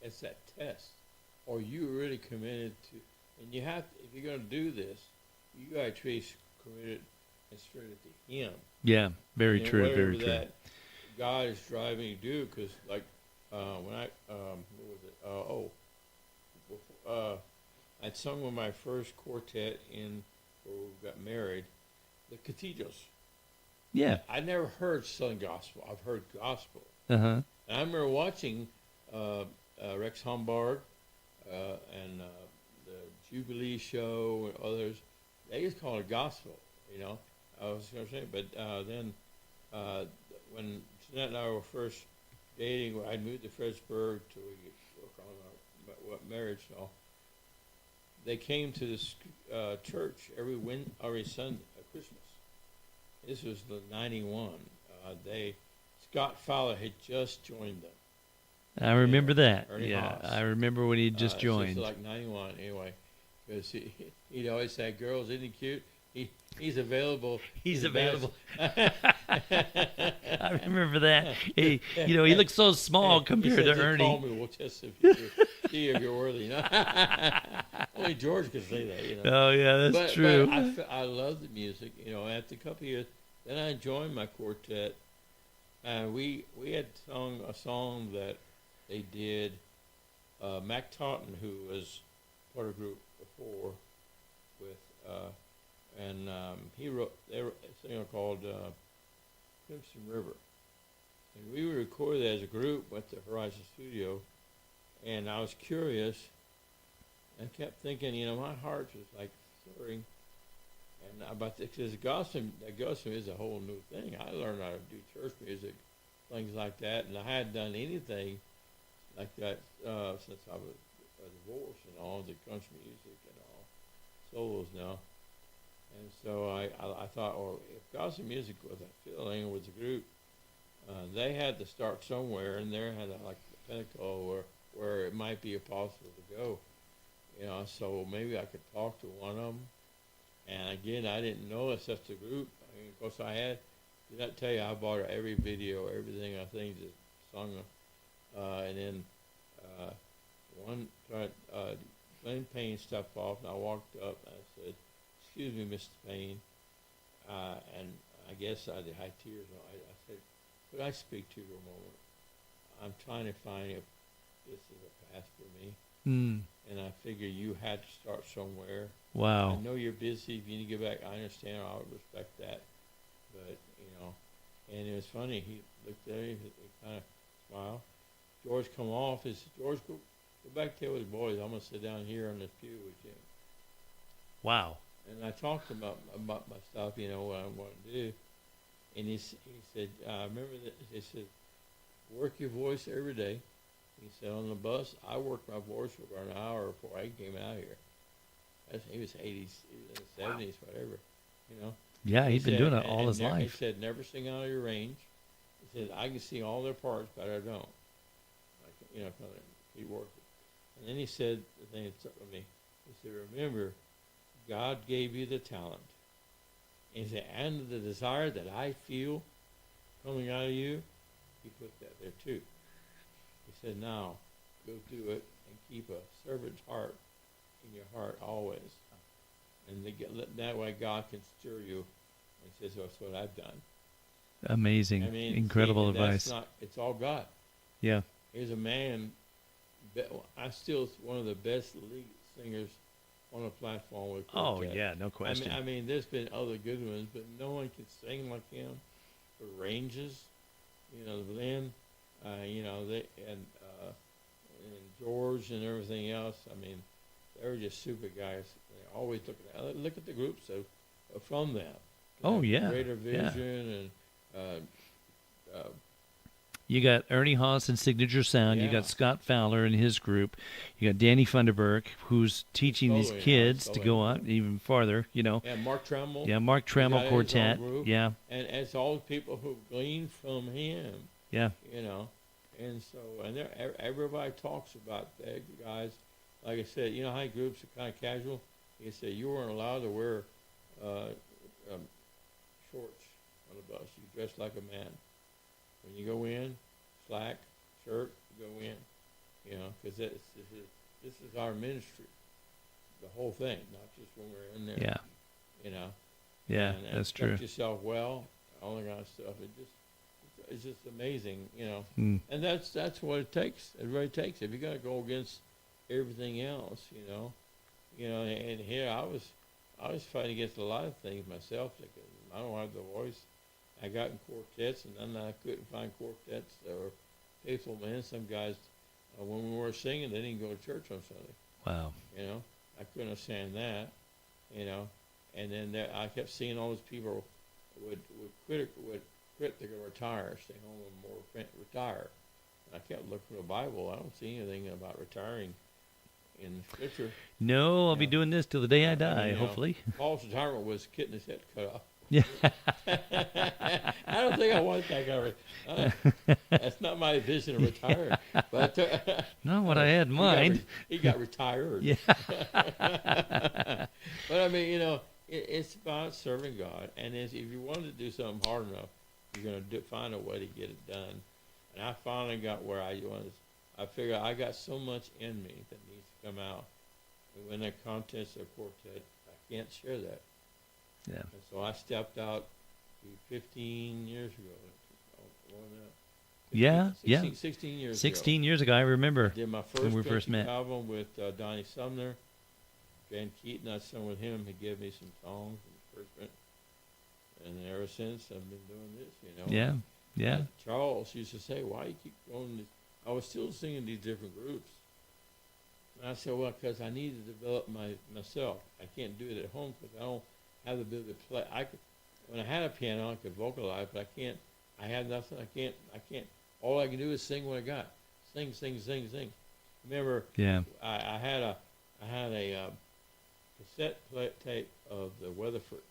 It's that test. Are you really committed to? And you have, if you're going to do this, you got to be committed and straight to Him. Yeah, very true. Whatever Very true. That God is driving you to do, because when I what was it? I'd sung with my first quartet in where we got married, the Cathedrals. Yeah. I never heard Southern gospel. I've heard gospel. Uh-huh. And I remember watching Rex Humbard and the Jubilee show and others. They just call it gospel, I was going to say. But then when Jeanette and I were first dating, I'd moved to Fredericksburg to work on our marriage and all. They came to this church every Sunday, Christmas. This was the 91. Scott Fowler had just joined them. I remember that. Ernie Yeah, Haas. I remember when he just joined. So like 91 anyway, because he'd always say, "Girls, isn't he cute? He's available. He's available." I remember that. He looks so small compared to Ernie. Call me. We'll test see if you're worthy. Only George could say that. Oh yeah, that's true. But I love the music. After a couple of years, then I joined my quartet, and we had sung a song that they did. Mac Totten, who was part of a group before, he wrote a singer called Crimson River, and we recorded that as a group. Went to Horizon Studio, and I was curious. I kept thinking, my heart was like stirring, and about because gospel is a whole new thing. I learned how to do church music, things like that, and I hadn't done anything like that since I was divorced and all the country music and all solos now. And so I thought, if gospel music was a feeling with the group, they had to start somewhere, and there had like the pinnacle where it might be possible to go. So maybe I could talk to one of them. And again, I didn't know it's just a group. Of course, did I tell you, I bought every video, everything I think that sung. And then one tried Glenn Payne stepped off, and I walked up and I said, "Excuse me, Mr. Payne." And I guess I had tears. I said, "Could I speak to you for a moment? I'm trying to find if this is a path for me." And I figure you had to start somewhere. Wow. I know you're busy. If you need to get back, I understand. I would respect that. But, and it was funny. He looked at me, he kind of smiled. George come off. He said, "George, go back there with the boys. I'm going to sit down here on this pew with you." Wow. And I talked to him about my stuff, what I want to do. And he said, remember that? He said, "Work your voice every day." He said, "On the bus, I worked my voice for about an hour before I came out here." He was 80s, he was in the 70s, whatever, Yeah, he's been doing it all his life. He said, "Never sing out of your range." He said, "I can see all their parts, but I don't." He worked it. And then he said, the thing that stuck with me, he said, "Remember, God gave you the talent." And he said, "And the desire that I feel coming out of you, He put that there too." He said, "Now, go do it and keep a servant's heart in your heart always. And that way God can stir you And he says, well, that's what I've done. Amazing. I mean, Incredible see, and advice. that's not, it's all God. Yeah. Here's a man, I still one of the best lead singers on a platform with Oh, quartet. yeah, no question. I mean, there's been other good ones, but no one can sing like him. The ranges, Lynn, and George and everything else. I mean, they were just super guys. They always look at the groups from them. Oh, yeah. Greater Yeah. Vision and You got Ernie Haas and Signature Sound. You Yeah. got Scott Fowler and his group. You got Danny Funderburk, who's teaching these Soloing, kids to soloing, go yeah. out even farther, and Mark Tremmel. Yeah, Mark He's got Tremmel his own Quartet. group. Yeah, And it's all the people who gleaned from him, yeah. And so, and everybody talks about that, guys. Like I said, you know how groups are kind of casual? He said you weren't allowed to wear shorts on the bus. You dress like a man. When you go in, slack, shirt, you go in. Because this is our ministry. The whole thing, not just when we're in there. Yeah. Yeah, and that's conduct true. yourself well, all that kind of stuff. It's just amazing, Mm. And that's what it takes. It really takes. If you're gonna go against everything else, and here I was fighting against a lot of things myself because I don't have the voice. I got in quartets, and then I couldn't find quartets that were faithful men. Some guys, when we were singing, they didn't go to church on Sunday. Wow. I couldn't understand that, And then I kept seeing all these people would quit to go retire, stay home and more retire. And I kept looking at the Bible. I don't see anything about retiring in the Scripture. No, I'll be doing this till the day I die, mean, hopefully. Paul's retirement was getting his head cut off. Yeah. I don't think I want that guy. That's not my vision of retiring. But Not what I had in mind. He got retired. Yeah. But I mean, it's about serving God, and if you want to do something hard enough, you're going to find a way to get it done. And I finally got where I was. I figured I got so much in me that needs to come out. And when that contest of quartet, I can't share that. Yeah. And so I stepped out 15 years ago. More than that. Yeah, 16 years ago. 16 years ago, I remember. Did my when we first first met. album with Donnie Sumner. Van Keaton, I sung with him. He gave me some songs when we first met. And ever since, I've been doing this, Yeah, yeah. And Charles used to say, why you keep going this? I was still singing these different groups. And I said, well, because I need to develop myself. I can't do it at home because I don't have the ability to play. When I had a piano, I could vocalize, but I can't. I had nothing. I can't. All I can do is sing what I got. Sing. Remember, Yeah. I had a cassette tape of the Weatherfords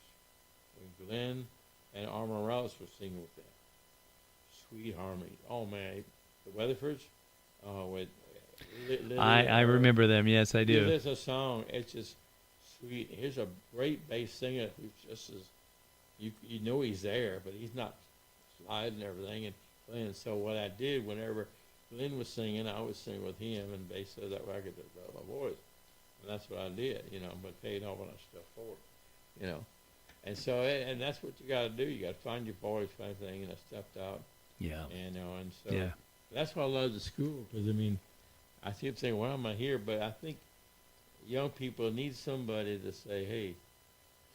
when Glenn and Armand Rouse were singing with them. Sweet harmony. Oh man, the Weatherfords. With I remember them. Yes, I do. There's a song. It's just sweet. Here's a great bass singer who's just as you know he's there, but he's not sliding and everything and playing. So what I did whenever Glenn was singing, I would sing with him and bass so that way I could develop my voice. And that's what I did, but paid off when I stepped forward, And so, and that's what you got to do. You got to find your voice, kind of thing. And I stepped out, Yeah. and so Yeah. that's why I love the school because I keep saying, "Why am I here?" But I think young people need somebody to say, "Hey,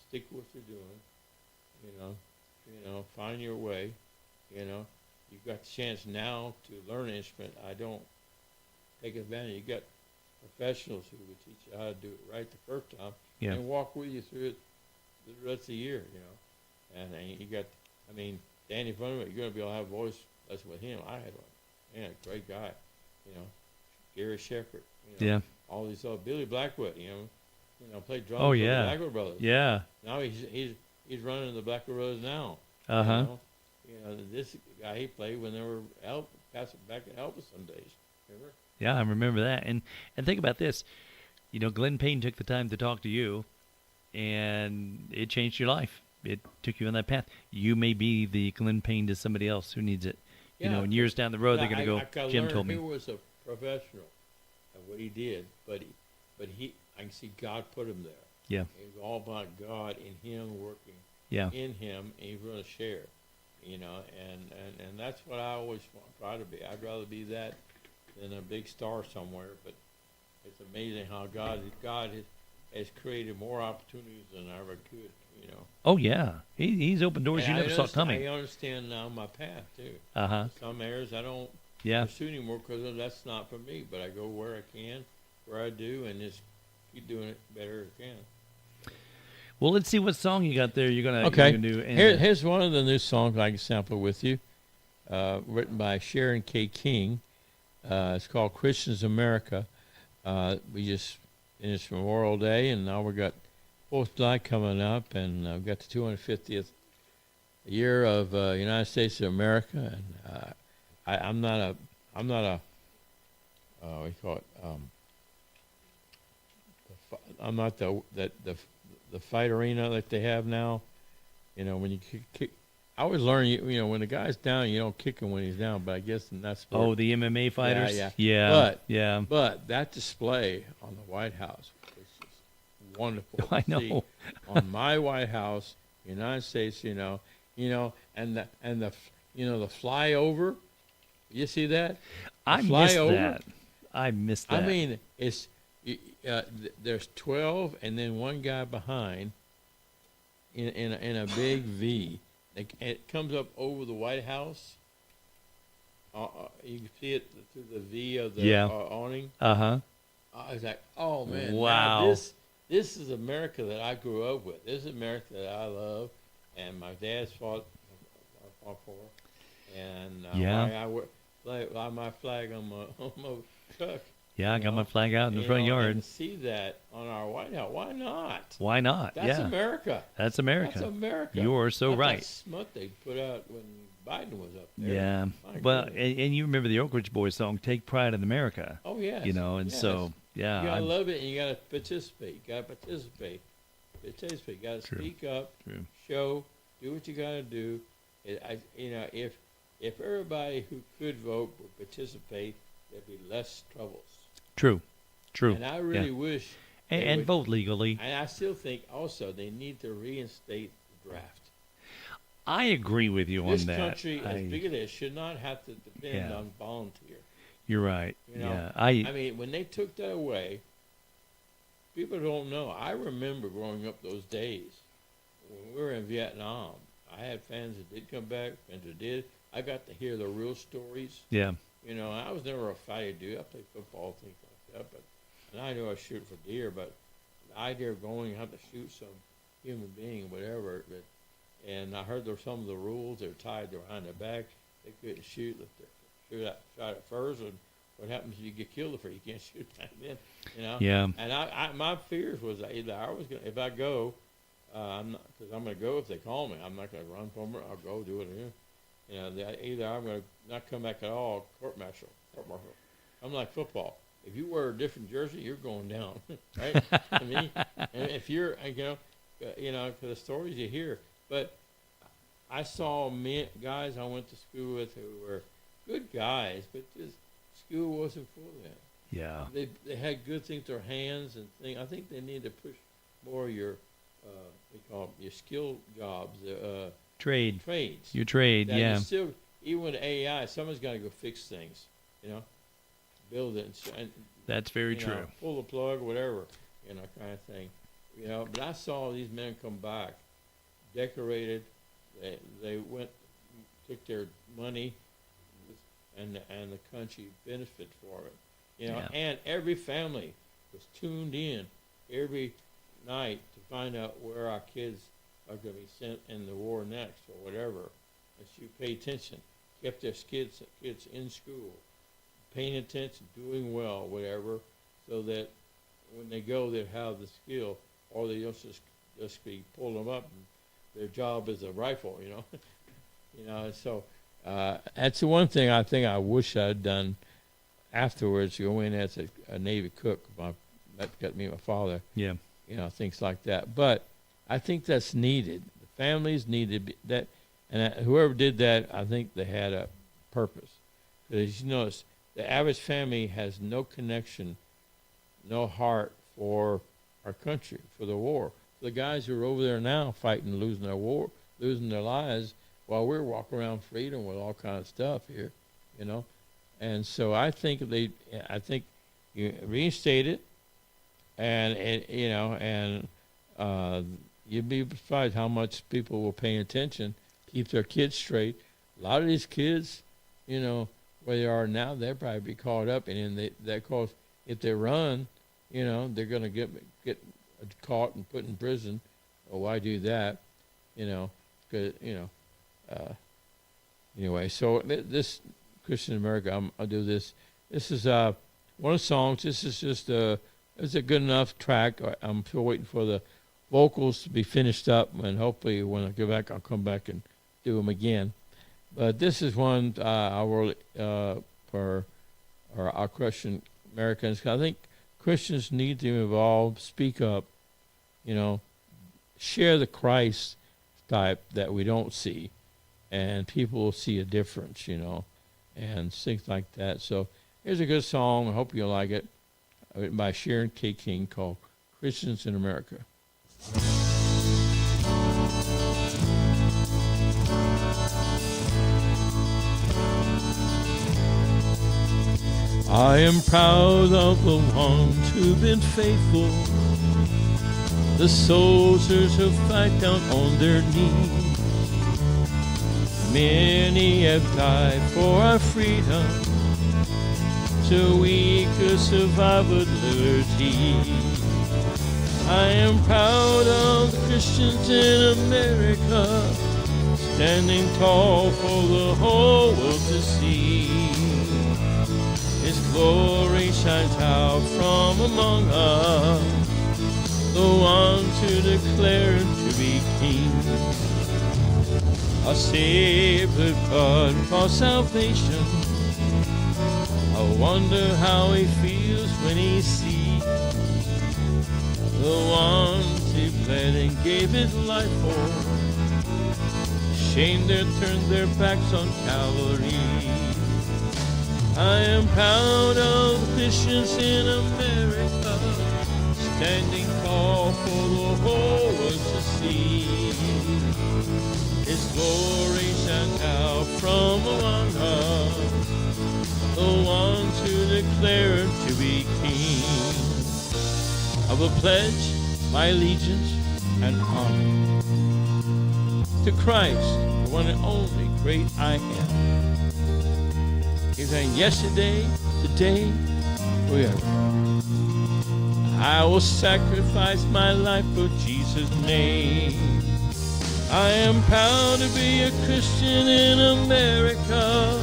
stick with what you're doing. Find your way. You've got the chance now to learn an instrument. I don't take advantage. You got professionals who will teach you how to do it right the first time Yeah. and walk with you through it the rest of the year. And you got, Danny Funderburk, you're going to be able to have a voice lesson with him. I had one. Man, great guy. Gary Shepherd. Yeah. All these other Billy Blackwood. Played drums Oh, for yeah. the Blackwood Brothers. Yeah. Now he's running the Blackwood Brothers now. Uh-huh. This guy he played when they were passing back at Elvis some days. Remember? Yeah, I remember that. And think about this. Glenn Payne took the time to talk to you, and it changed your life. It took you on that path. You may be the Glenn Payne to somebody else who needs it. Yeah. And years down the road, they're going to go, Jim told me. He was a professional at what he did, but I can see God put him there. Yeah. It was all about God and him working Yeah. in him, and he's going to share. And that's what I always try to be. I'd rather be that than a big star somewhere. But it's amazing how God has created more opportunities than I ever could. Oh yeah, he's opened doors And you never saw coming. I understand now my path too. Some areas I don't Yeah. pursue anymore because that's not for me. But I go where I can, where I do, and just keep doing it better as I can. Well, let's see what song you got there. You're gonna do. Here's one of the new songs I can sample with you, written by Sharon K. King. It's called Christians America. We just finished Memorial Day, and now we got 4th of July coming up, and we've got the 250th year of United States of America. And I'm not a what do you call it? I'm not the fight arena that they have now. When you kick, I always learn, when the guy's down, you don't kick him when he's down. But I guess in that sport. Oh, the MMA fighters. Yeah. Yeah. But that display on the White House was just wonderful. I know. See. On my White House, United States, and the flyover. You see that? I missed that. I missed that. I mean, it's. There's 12 and then one guy behind in a big V. It comes up over the White House. You can see it through the V of the awning. I was like, oh man, wow! Now this is America that I grew up with. This is America that I love, and my dad's fought for. And I wear my flag on my truck. Yeah, I got my flag out in the front yard. And see that on our White House. Why not? Why not? That's America. That's America. That's America. You are so That's right. that smut they put out when Biden was up there. Yeah. Well, and you remember the Oak Ridge Boys song, Take Pride in America. Oh, yes. So, yeah. You got to love it, and you got to participate. You got to participate. You got to speak up, show, do what you got to do. If everybody who could vote would participate, there'd be less troubles. True. And I really wish. And vote legally. And I still think also they need to reinstate the draft. I agree with you on that. This country, as big as it is, should not have to depend on volunteer. You're right. I mean, when they took that away, people don't know. I remember growing up those days when we were in Vietnam. I had fans that did come back, fans that did. I got to hear the real stories. Yeah. I was never a fighter dude. I played football, things like that. And I knew I was shooting for deer, but the idea of going out to shoot some human being, whatever. And I heard some of the rules. They were tied behind their back. They couldn't shoot. Shot at first, and what happens if you get killed first? You can't shoot back then, Yeah. And my fears was that either I was if I go, because I'm going to go if they call me. I'm not going to run from it. I'll go do it again. Either I'm going to not come back at all, court martial. I'm like football. If you wear a different jersey, you're going down, right? I mean, and if you're, because the stories you hear. But I saw guys I went to school with who were good guys, but just school wasn't for them. Yeah. They had good things in their hands and things. I think they need to push more your, they call them your skill jobs, trades. Your trade, that still, even with AI, someone's got to go fix things, build it. And that's very true. Pull the plug, whatever, kind of thing. But I saw these men come back, decorated. They went, took their money, and the country benefited for it. And every family was tuned in every night to find out where our kids are going to be sent in the war next or whatever. And she paid attention, kept their kids in school, paying attention, doing well, whatever, so that when they go, they have the skill, or they don't just be pulling them up. And their job is a rifle, So that's the one thing I think I wish I'd done afterwards. Go in as a Navy cook. That got me my father. Yeah. Things like that. But I think that's needed. The families needed that, and whoever did that, I think they had a purpose. Because you notice, the average family has no connection, no heart for our country, for the war, the guys who are over there now fighting, losing their lives, while we're walking around freedom with all kinds of stuff here, you know. And so I think you reinstate it, and you know, and you'd be surprised how much people will pay attention, keep their kids straight. A lot of these kids, you know, where they are now, they'll probably be caught up, and that cause if they run, you know, they're going to get caught and put in prison. Well, why do that? You know, 'cause, you know. Anyway, so this Christian America, I'll do this. This is one of the songs. This is just it's a good enough track. I'm still waiting for the vocals to be finished up, and hopefully when I go back, I'll come back and do them again. But this is one I wrote for our Christian Americans. I think Christians need to evolve, speak up, you know, share the Christ type that we don't see, and people will see a difference, you know, and things like that. So here's a good song. I hope you'll like it, written by Sharon K. King, called Christians in America. I am proud of the ones who've been faithful, the soldiers who fight down on their knees. Many have died for our freedom, so we could survive with liberty. I am proud of the Christians in America, standing tall for the whole world to see. His glory shines out from among us, the ones who declare him to be king. A saved blood for salvation. I wonder how he feels when he sees the ones he bled and gave his life for. Shame they turned their backs on Calvary. I am proud of Christians in America, standing tall for the whole world to see. His glory shines out from among us, the ones who declare him to be king. I will pledge my allegiance and honor to Christ, the one and only great I am. He's saying yesterday, today, forever. I will sacrifice my life for Jesus' name. I am proud to be a Christian in America,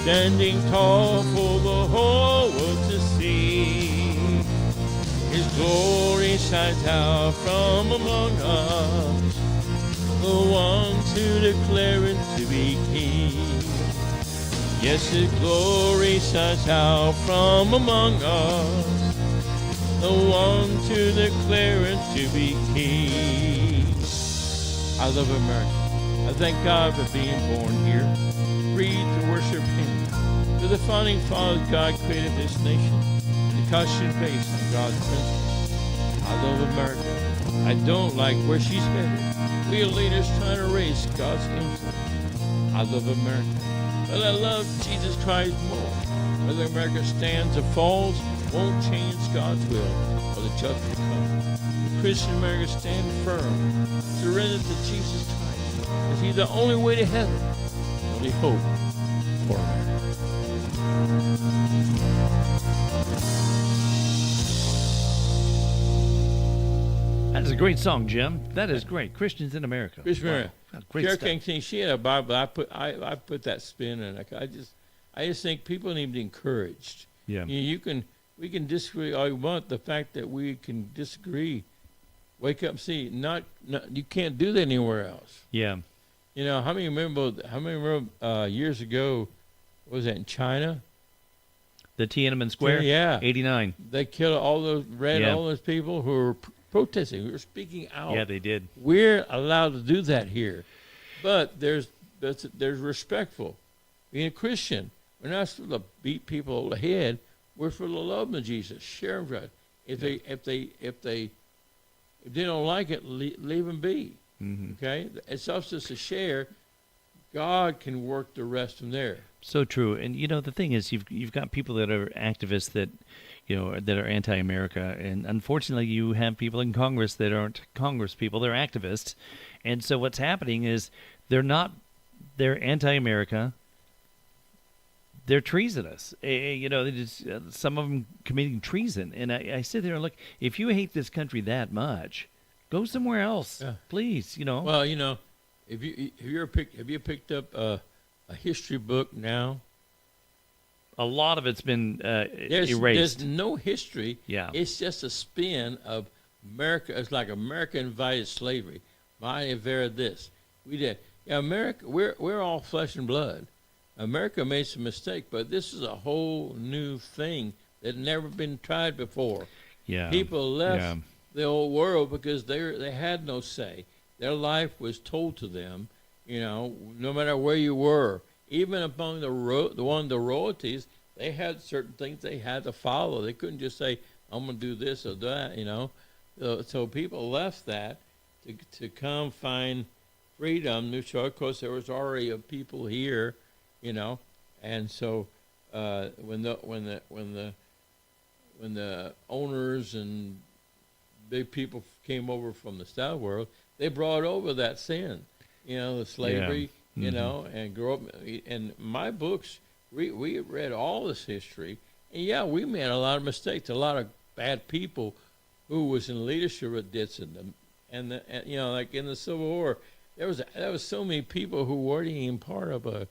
standing tall for the whole world to see. His glory shines out from among us, the ones who declare it to be king. Yes, his glory shines out from among us, the ones who declare it to be king. I love America. I thank God for being born here, free to worship him. To the founding fathers, God created this nation, the Constitution based on God's principles. I love America. I don't like where she's headed. We are leaders trying to raise God's influence. I love America. But I love Jesus Christ more. Whether America stands or falls won't change God's will or the judgment comes. Christian America stand firm, surrender to Jesus Christ, as he's the only way to heaven, only hope for America. That is a great song, Jim. That is great. Christians in America. Christian America. Wow. Great Sharon stuff. King, she had a Bible. I put that spin in it. I just think people need to be encouraged. Yeah. We can disagree all you want. The fact that we can disagree, wake up and see. Not you can't do that anywhere else. Yeah. You know, how many remember years ago, what was that in China? The Tiananmen Square? Yeah. 89. They killed all those people who were protesting, who were speaking out. Yeah, they did. We're allowed to do that here. But there's respectful. Being a Christian, we're not supposed to beat people over the head. We're supposed to love them, Jesus. Share them. If If they don't like it, leave them be. Hmm. Okay? It's us just to share. God can work the rest from there. So true. And the thing is, you've got people that are activists that that are anti-America, and unfortunately, you have people in Congress that aren't Congress people; they're activists. And so what's happening is they're anti-America. They're treasonous. Some of them committing treason. And I sit there and look. If you hate this country that much, go somewhere else, please. Well, have you picked up a history book now? A lot of it's been There's erased. no history. Yeah. It's just a spin of America. It's like America invited slavery. Mighty Vera this. We did. Yeah, America, we're all flesh and blood. America made some mistake, but this is a whole new thing that had never been tried before. Yeah. People left the old world because they had no say. Their life was told to them, no matter where you were. Even among the royalties, they had certain things they had to follow. They couldn't just say, I'm going to do this or that, So people left that to come find freedom. Of course, there was already a people here, and so when the owners and big people came over from the South world, they brought over that sin, the slavery, and grow up. And my books, we read all this history, and we made a lot of mistakes. A lot of bad people who was in leadership that did some, and like in the Civil War, there was so many people who weren't even part of a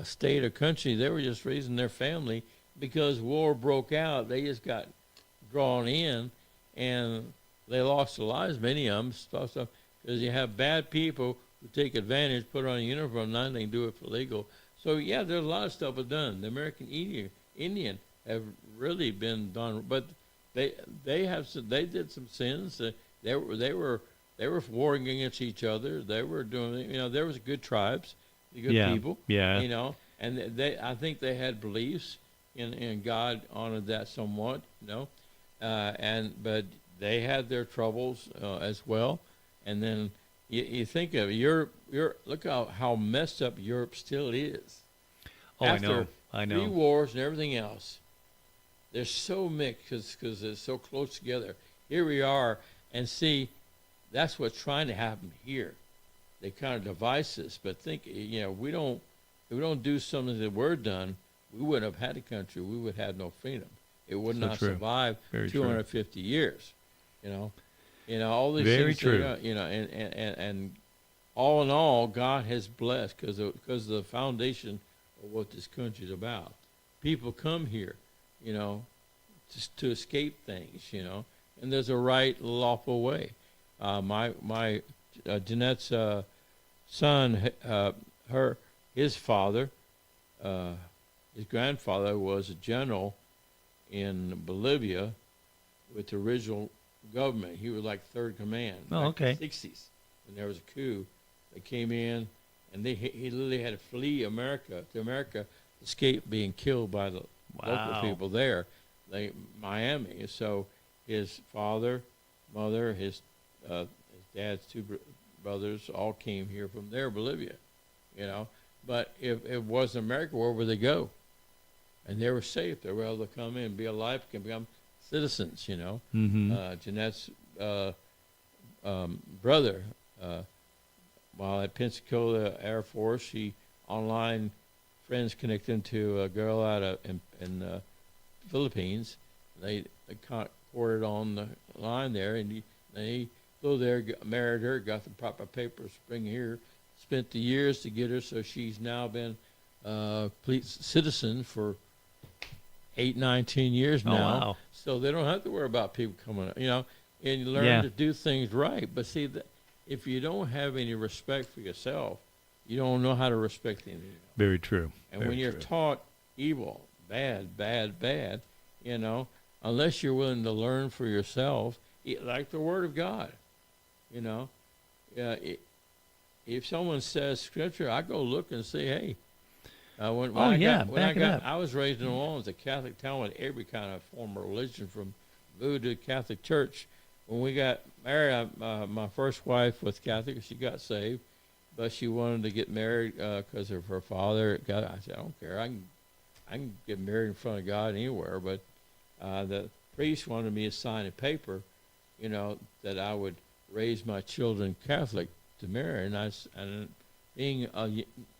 state or country. They were just raising their family because war broke out. They just got drawn in, and they lost their lives. Many of them stuff because you have bad people who take advantage, put on a uniform, now they can do it for legal. So there's a lot of stuff done. The American Indian have really been done, but they did some sins. They were warring against each other. They were doing, there was good tribes, good people, and I think they had beliefs in God, honored that somewhat, but they had their troubles as well. And then you think of Europe. Look how messed up Europe still is. Oh, After I know. 3 wars and everything else, they're so mixed because they're so close together. Here we are, and see, that's what's trying to happen here. They kind of devise this, but think, if we don't do something that we're done, we wouldn't have had a country. We would have no freedom. It would not survive 250 years. All these Very things. true. And all in all, God has blessed because of the foundation of what this country is about. People come here, just to escape things, and there's a right, lawful way. Jeanette's son, his father, his grandfather was a general in Bolivia with the original government. He was like third command. Oh, back in okay. the 60s, when there was a coup. They came in, and he literally had to flee America, escape being killed by the local people there, Miami. So his father, mother, his dad's 2 brothers all came here from there, Bolivia, But if it wasn't America, where would they go? And they were safe. They were able to come in, be alive, can become citizens, Mm-hmm. Jeanette's brother, while at Pensacola Air Force, she online friends connected him to a girl out in the Philippines. They courted on the line there, and he flew there, married her, got the proper papers, bring here, spent the years to get her, so she's now been complete citizen for 8, 9, 10 years now. Oh, wow. So they don't have to worry about people coming, and you learn to do things right. But see, if you don't have any respect for yourself, you don't know how to respect anyone else. Very true. And when you're taught evil, bad, unless you're willing to learn for yourself, like the Word of God, if someone says Scripture, I go look and say, hey. I was raised in New Orleans, a Catholic town with every kind of form of religion, from Voodoo to Catholic Church. when we got married, my first wife was Catholic. She got saved, but she wanted to get married because of her father. God, I said, I don't care. I can get married in front of God anywhere. But the priest wanted me to sign a paper, that I would raise my children Catholic to marry. And being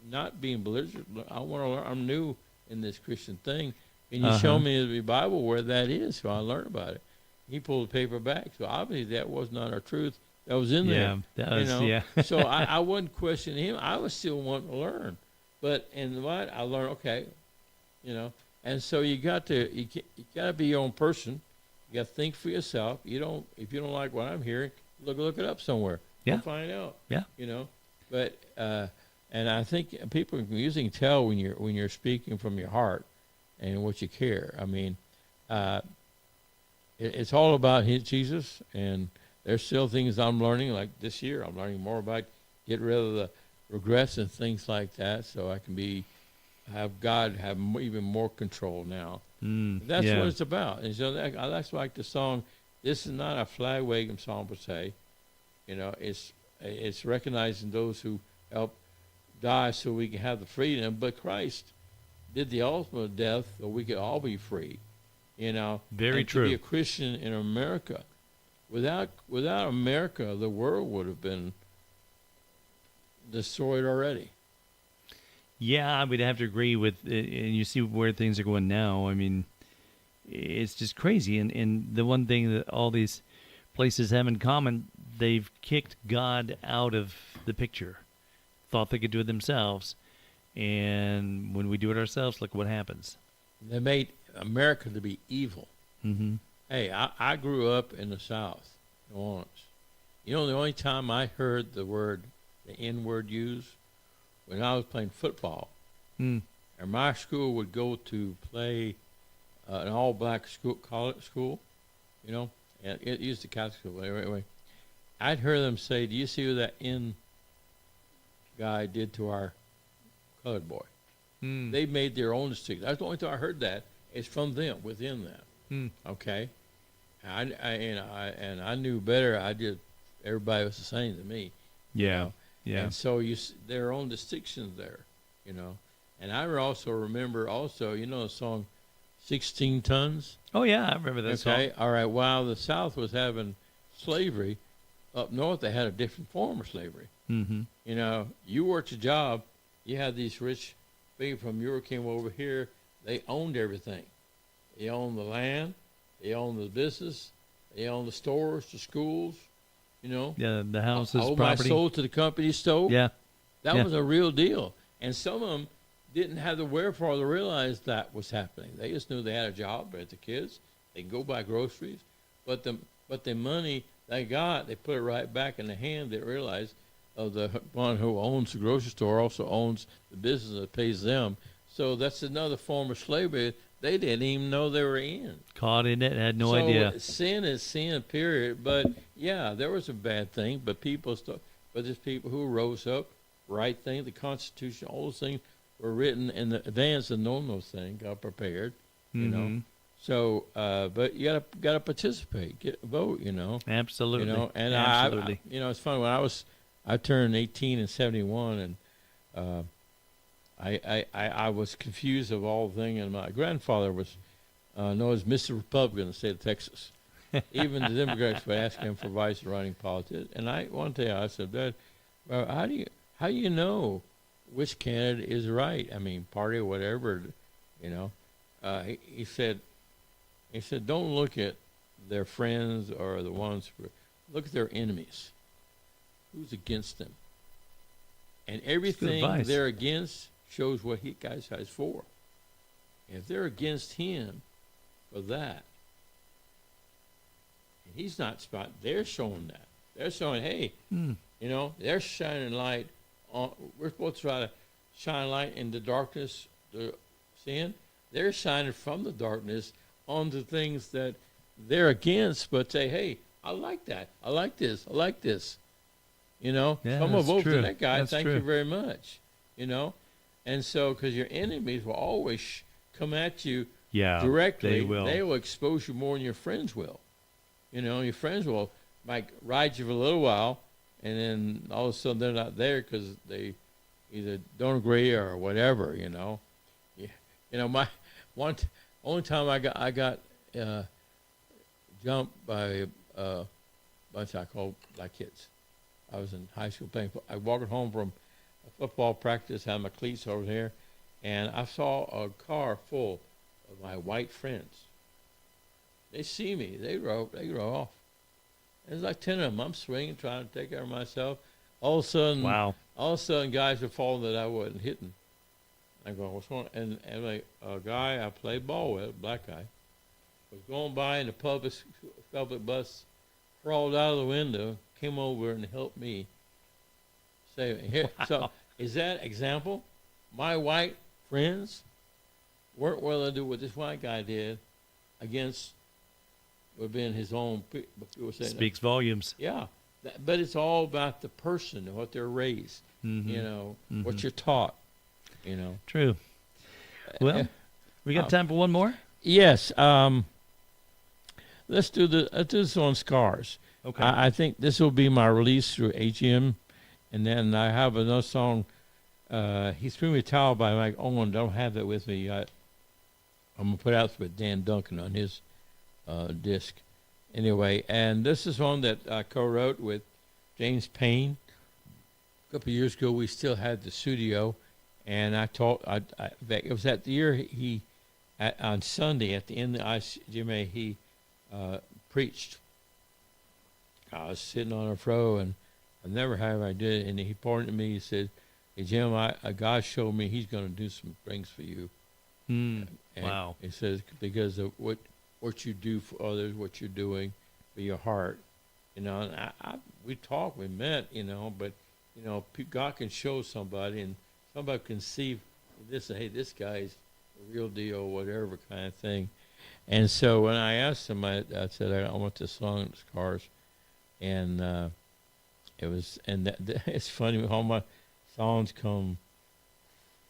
not being belligerent, I want to learn. I'm new in this Christian thing. Can you show me the Bible where that is? So I learned about it. He pulled the paper back. So obviously that was not our truth. That was in there. That was, So I wasn't questioning him. I was still wanting to learn. But in what I learned, okay, and so you got to be your own person. You got to think for yourself. If you don't like what I'm hearing, look it up somewhere. Yeah. Go find out. Yeah. But and I think people can usually tell when you're speaking from your heart and what you care. I mean, it's all about Jesus, and there's still things I'm learning. Like this year, I'm learning more about get rid of the regrets and things like that, so I can have God have even more control now. That's what it's about. And so that's like the song. This is not a flag waving song per se. It's recognizing those who help die so we can have the freedom. But Christ did the ultimate death so we could all be free. Very and true. To be a Christian in America, without America, the world would have been destroyed already. Yeah, I would have to agree with, and you see where things are going now. I mean, it's just crazy. And the one thing that all these places have in common, they've kicked God out of the picture, thought they could do it themselves. And when we do it ourselves, look what happens. They made America to be evil. Mm-hmm. Hey, I grew up in the South, New Orleans. The only time I heard the N-word used, when I was playing football. And my school would go to play an all-black college school, and it used to Catholic school. Anyway, I'd hear them say, "Do you see what that N guy did to our colored boy?" They made their own distinction. That's the only time I heard that. It's from them, within them. Okay, and I knew better. Everybody was the same to me. Yeah. Yeah. And so their own distinctions there, And I also remember the song 16 Tons? Oh, yeah, I remember that song. Okay, all right. While the South was having slavery, up north they had a different form of slavery. Mm-hmm. You worked a job, you had these rich people from Europe came over here, they owned everything. They owned the land, they owned the business, they owned the stores, the schools. Yeah, the houses, I owe property. my soul to the company stove. Yeah. That was a real deal. And some of them didn't have the wherewithal to realize that was happening. They just knew they had a job, but the kids, they could go buy groceries. But the money they got, they put it right back in the hand. They realized the one who owns the grocery store also owns the business that pays them. So that's another form of slavery they didn't even know they were in. Caught in it, had no idea. Sin is sin, period. But yeah, there was a bad thing. But there's people who rose up, right thing, the Constitution, all those things were written in advance of knowing those things, got prepared, So, but you gotta participate, vote, Absolutely. And absolutely. it's funny when I turned 18 in '71, and I was confused of all things, and my grandfather was known as Mr. Republican in the state of Texas. Even the Democrats would ask him for advice in running politics. And one day I said, Dad, well, how do you know which candidate is right? I mean, party or whatever, He said, don't look at their friends or the ones look at their enemies. Who's against them? And everything they're against shows what he guys has for. And if they're against him for that, and he's not spot, they're showing that. They're showing, hey, they're shining light on. We're supposed to try to shine light in the darkness, the sin. They're shining from the darkness onto things that they're against, but say, hey, I like that. I like this. I like this. Yeah, I'm going to vote for that guy. That's Thank true. you very much. And so, because your enemies will always come at you directly. They will expose you more than your friends will. Your friends will might ride you for a little while, and then all of a sudden they're not there because they either don't agree or whatever, you know. Yeah. You know, my only time I got jumped by a bunch I call black kids. I was in high school playing. I walked home from a football practice, had my cleats over there, and I saw a car full of my white friends. They see me. They drove off. There's like 10 of them. I'm swinging, trying to take care of myself. All of a sudden, guys are falling that I wasn't hitting. I go, what's going on? And like a guy I played ball with, a black guy, was going by in the public bus, crawled out of the window, came over and helped me save me. Here, so is that example? My white friends weren't willing to do what this white guy did against within his own people saying Speaks volumes. yeah, but it's all about the person and what they're raised, you know, what you're taught, you know. True. Well, we got time for one more? Yes. Let's do this on scars. Okay. I think this will be my release through AGM, and then I have another song. He Threw Me a Towel by Mike Owen. Don't have that with me yet. I'm gonna put out with Dan Duncan on his disc. Anyway, and this is one that I co-wrote with James Payne. A couple of years ago, we still had the studio, and it was that the year he on Sunday at the end of the ICMA, he preached. I was sitting on a row, and I've never had I did it, and he pointed to me. He said, "Hey Jim, God showed me He's going to do some things for you." Wow. He says because of what you do for others, what you're doing for your heart, you know. And we talked, we met, you know, but you know, God can show somebody, and somebody can see this. Hey, this guy's the real deal, whatever kind of thing. And so when I asked him, I said, I want this song, Scars. And it was, and it's funny, all my songs come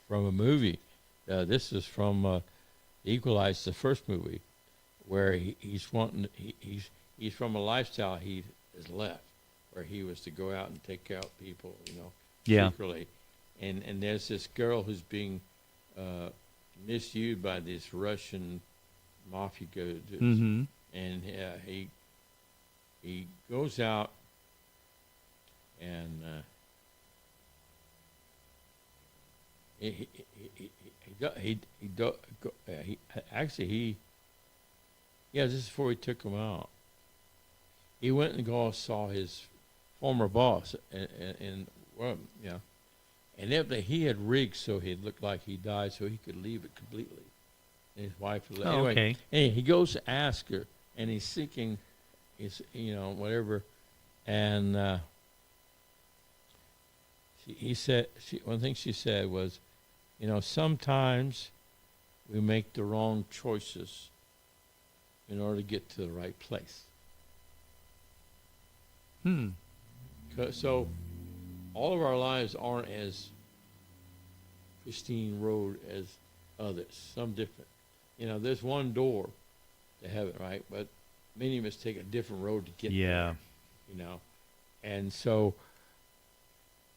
from a movie. This is from Equalizer, the first movie, where he's from a lifestyle he has left, where he was to go out and take out people, you know, secretly. And there's this girl who's being misused by this Russian mafia dudes, and he goes out and this is before he took him out. He went and saw his former boss, and if he had rigged so he'd look like he died, so he could leave it completely. And his wife was anyway. Okay. And he goes to ask her, and he's seeking his, whatever, and he said, one thing she said was, sometimes we make the wrong choices in order to get to the right place. So all of our lives aren't as pristine road as others. Some different. There's one door to heaven, right? But many of us take a different road to get there. And so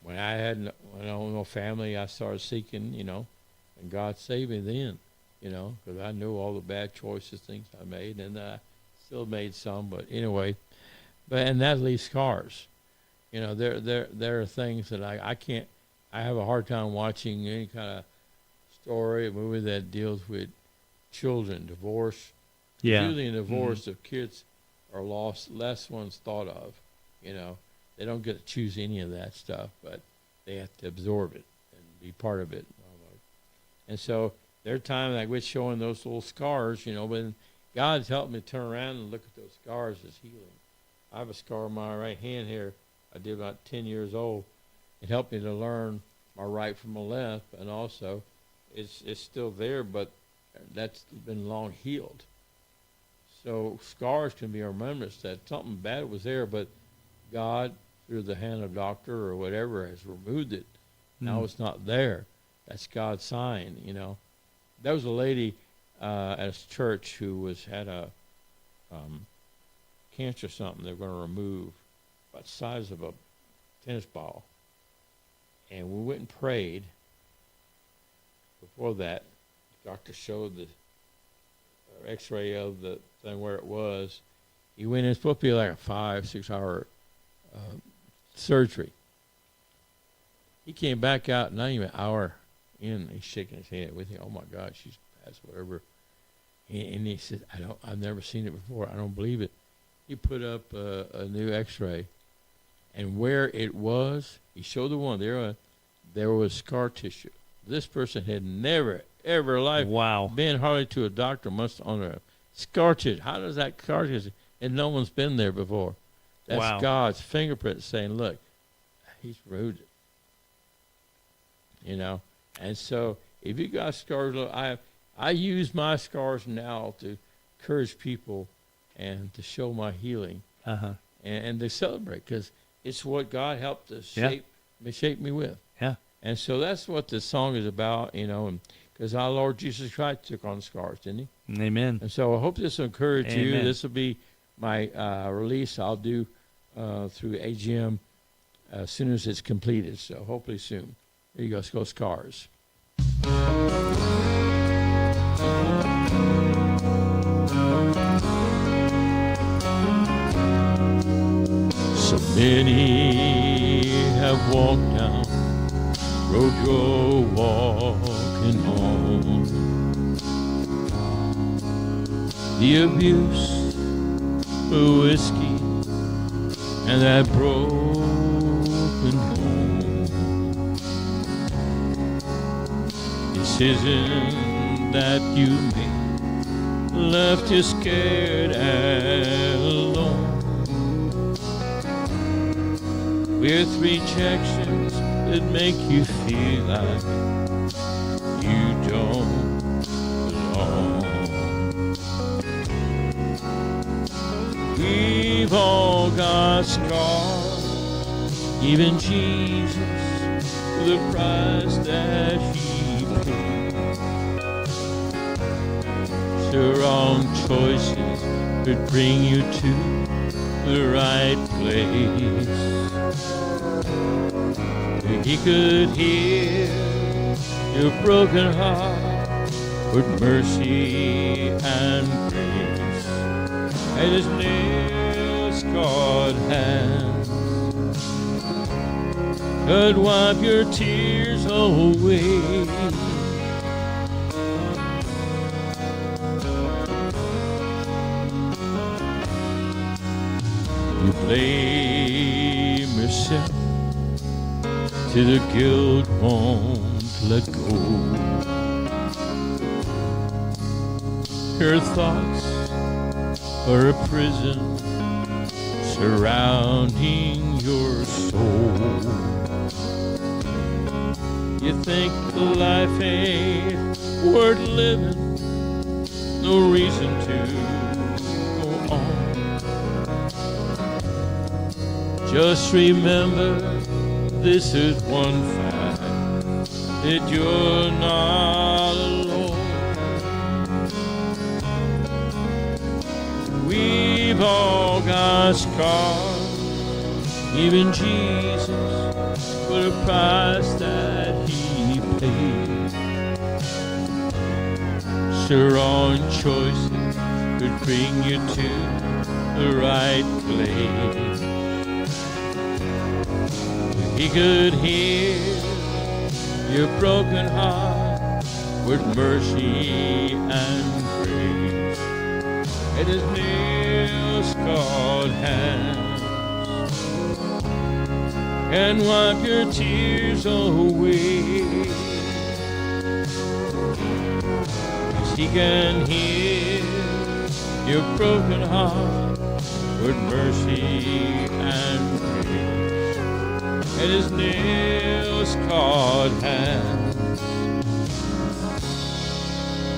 when I had no family, I started seeking, and God saved me then, because I knew all the bad choices, things I made, and I still made some, but anyway, and that leaves scars. There are things that I can't. I have a hard time watching any kind of story, a movie that deals with children, divorce. Yeah. Usually in divorce, the kids are lost, less ones thought of. They don't get to choose any of that stuff, but they have to absorb it and be part of it. And so there are times like we're showing those little scars, but God's helped me turn around and look at those scars as healing. I have a scar on my right hand here. I did about 10 years old. It helped me to learn my right from my left, and also it's still there, but that's been long healed. So scars can be a remembrance that something bad was there, but God, through the hand of a doctor or whatever, has removed it. Now it's not there. That's God's sign, There was a lady at a church who had a cancer something they're going to remove about the size of a tennis ball. And we went and prayed. Before that, the doctor showed the x-ray of the thing where it was. He went in, it's supposed to be like a 5-6 hour surgery. He came back out not even an hour in. He's shaking his head with me. Oh my God, she's passed, whatever. And he said, I've never seen it before. I don't believe it. He put up a new x-ray, and where it was, he showed the one there was scar tissue. This person had never, ever in life been hardly to a doctor much on a scar tissue. How does that scar tissue? And no one's been there before. That's God's fingerprint saying, look, he's rooted. You know? And so if you got scars, look, I use my scars now to encourage people and to show my healing and to celebrate, because it's what God helped to shape me with. Yeah. And so that's what this song is about, you know, because our Lord Jesus Christ took on scars, didn't he? Amen. And so I hope this will encourage you. This will be my release I'll do through AGM as soon as it's completed. So hopefully soon. Here you go. Let's go Scars. So many have walked down road you're walking on. The abuse of whiskey and that broken home. Decision that you made left you scared and alone. With rejections that make you feel like you don't belong. We've all got scars, even Jesus, for the price that he paid. So wrong choices could bring you to the right place. He could heal your broken heart with mercy and grace, and his nail-scarred hands could wipe your tears away. You blame yourself till the guilt won't let go. Your thoughts are a prison surrounding your soul. You think life ain't worth living, no reason to go on. Just remember, this is one fact, that you're not alone. We've all got scars, even Jesus, for the price that he paid. So wrong choices could bring you to the right place. He could heal your broken heart with mercy and grace, and his nail-scarred hands can wipe your tears away. Yes, he can heal your broken heart with mercy and grace, and his nail-scarred hands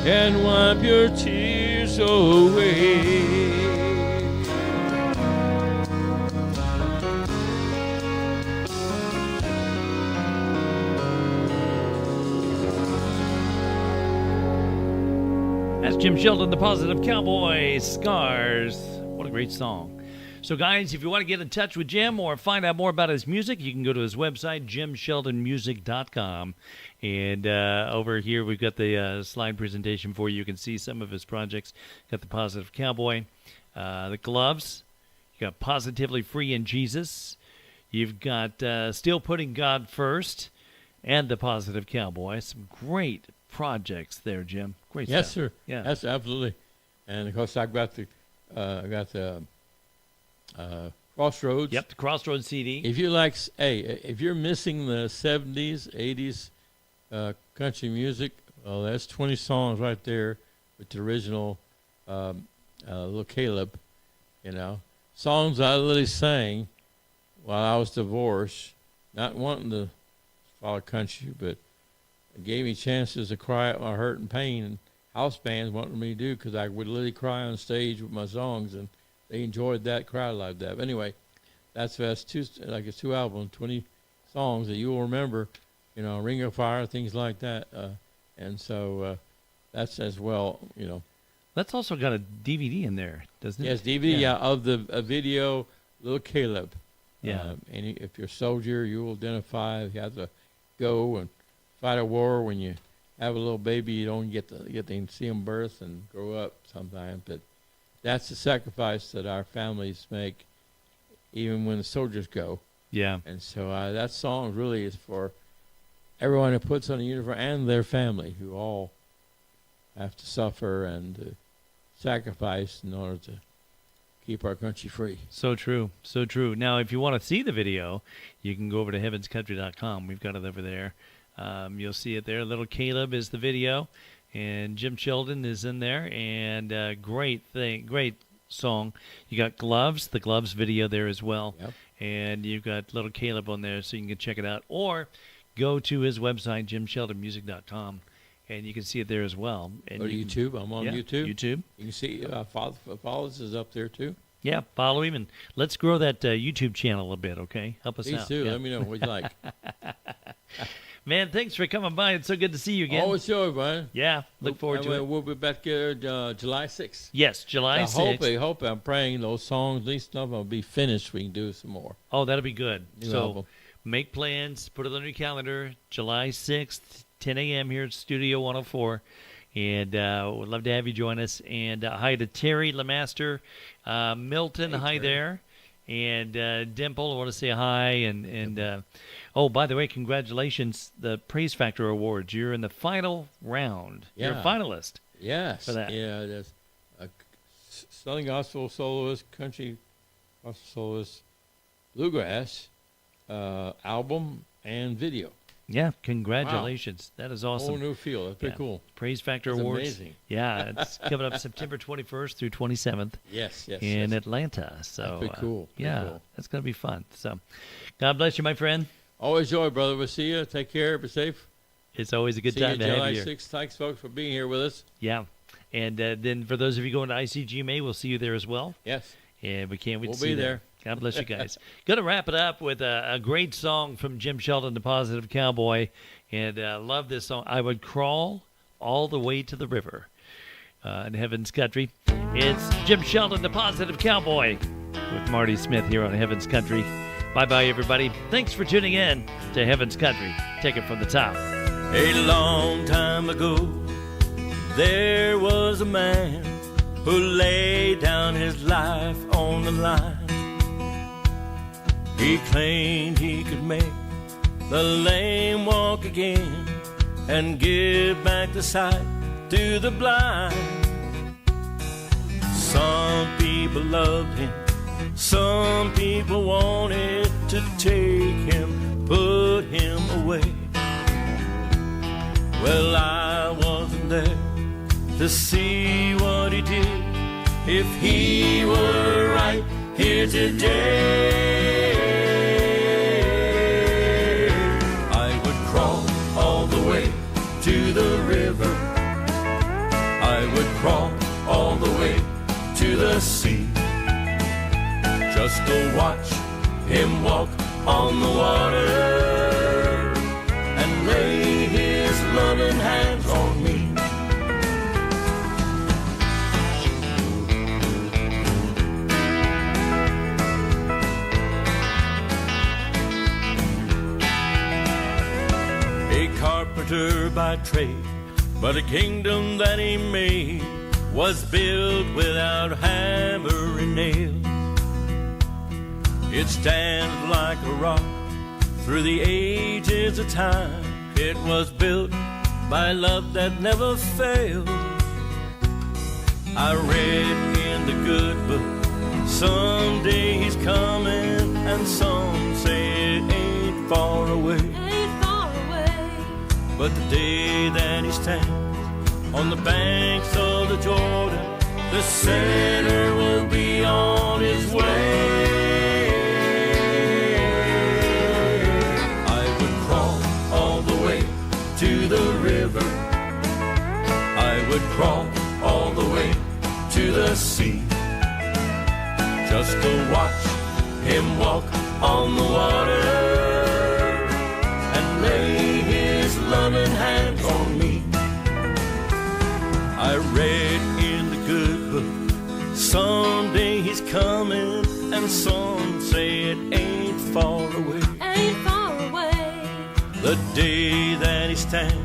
can wipe your tears away. That's Jim Sheldon, the Positive Cowboy, Scars. What a great song. So, guys, if you want to get in touch with Jim or find out more about his music, you can go to his website, jimsheldonmusic.com. And over here, we've got the slide presentation for you. You can see some of his projects. Got the Positive Cowboy, the gloves. You got Positively Free in Jesus. You've got Still Putting God First and the Positive Cowboy. Some great projects there, Jim. Great Yes, stuff. sir. Yeah. Yes, absolutely. And of course, I got the Crossroads. Yep, the Crossroads CD. If you like, if you're missing the 70s, 80s country music, well, that's 20 songs right there with the original Little Caleb. You know, songs I literally sang while I was divorced, not wanting to follow country, but it gave me chances to cry out my hurt and pain, and house bands wanted me to do, because I would literally cry on stage with my songs, and they enjoyed that, crowd like that. But anyway, that's a 2 album, 20 songs that you will remember, you know, Ring of Fire, things like that. And so that's as well, you know. That's also got a DVD in there, doesn't it? Yes, DVD of the video, Little Caleb. Yeah. And if you're a soldier, you will identify. You have to go and fight a war. When you have a little baby, you don't get to see them birth and grow up sometimes. But that's the sacrifice that our families make, even when the soldiers go. Yeah. And so that song really is for everyone who puts on a uniform and their family, who all have to suffer and sacrifice in order to keep our country free. So true. So true. Now, if you want to see the video, you can go over to heavenscountry.com. We've got it over there. You'll see it there. Little Caleb is the video, and Jim Sheldon is in there. And great song. You got Gloves, the Gloves video there as well. Yep. And you've got Little Caleb on there, so you can check it out. Or go to his website, jimsheldonmusic.com, and you can see it there as well. And Go to YouTube. I'm on YouTube. YouTube. You can see Follows is up there too. Yeah, follow him, and let's grow that YouTube channel a bit, okay? Help us Please out. do. Yeah. Let me know what you like. Man, thanks for coming by. It's so good to see you again. Always joy, Brian. Yeah, look forward to it. We'll be back here July 6th. Yes, July 6th. I hope I'm praying those songs, at least some will be finished. We can do some more. Oh, that'll be good. New So album. make plans, put it on your calendar, July 6th, 10 a.m. here at Studio 104. And we'd love to have you join us. And hi to Terry Lemaster, Milton, Hey, hi Terry. there. And Dimple, I want to say hi. And oh, by the way, congratulations, the Praise Factor Awards. You're in the final round. You're a Yeah. finalist. Yes. For that. Yeah, there's a Southern Gospel soloist, country gospel soloist, bluegrass album and video. Yeah, congratulations. That is awesome. Whole new field. That's pretty Yeah. cool. Praise Factor That's Awards. amazing. Yeah, it's coming up September 21st through 27th Yes, yes. in yes. Atlanta. So That's pretty cool. Pretty yeah, cool. that's going to be fun. So God bless you, my friend. Always joy, brother. We'll see you. Take care. Be safe. It's always a good see time you to have July you here. 6th. Thanks, folks, for being here with us. Yeah. And then for those of you going to ICGMA, we'll see you there as well. Yes. And we can't wait We'll to see be you there. God bless you guys. Going to wrap it up with a great song from Jim Sheldon, the Positive Cowboy. And love this song. I would crawl all the way to the river in Heaven's Country. It's Jim Sheldon, the Positive Cowboy, with Marty Smith here on Heaven's Country. Bye-bye, everybody. Thanks for tuning in to Heaven's Country. Take it from the top. A long time ago, there was a man who laid down his life on the line. He claimed he could make the lame walk again and give back the sight to the blind. Some people loved him, some people wanted to take him, put him away. Well, I wasn't there to see what he did. If he were right here today, I would crawl all the way to the river. I would crawl all the way to the sea, just to watch him walk on the water and lay his loving hands on me. carpenter by trade, but a kingdom that he made was built without hammer and nails. It stands like a rock through the ages of time. It was built by love that never fails. I read in the good book, someday he's coming, and some say it ain't far away. But the day that he stands on the banks of the Jordan, the sinner will be on his way. I would crawl all the way to the river. I would crawl all the way to the sea, just to watch him walk on the water and lay his loving hands on me. I read in the good book, someday he's coming, and some say it ain't far away. Ain't far away. The day that he stands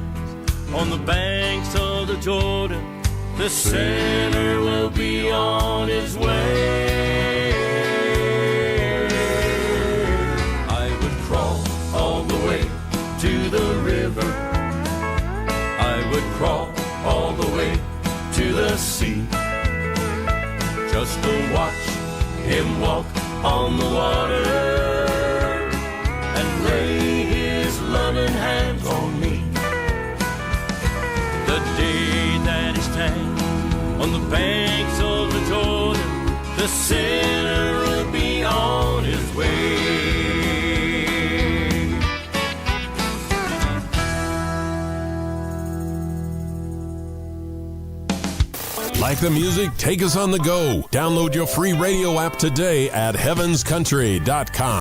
on the banks of the Jordan, the sinner will be on his way. I would crawl all the way to the river. I would crawl all the way to the sea, just to watch him walk on the water and lay his loving hands on me. The day that he stands on the banks of the Jordan, the sinner will be on his way. Like the music? Take us on the go. Download your free radio app today at heavenscountry.com.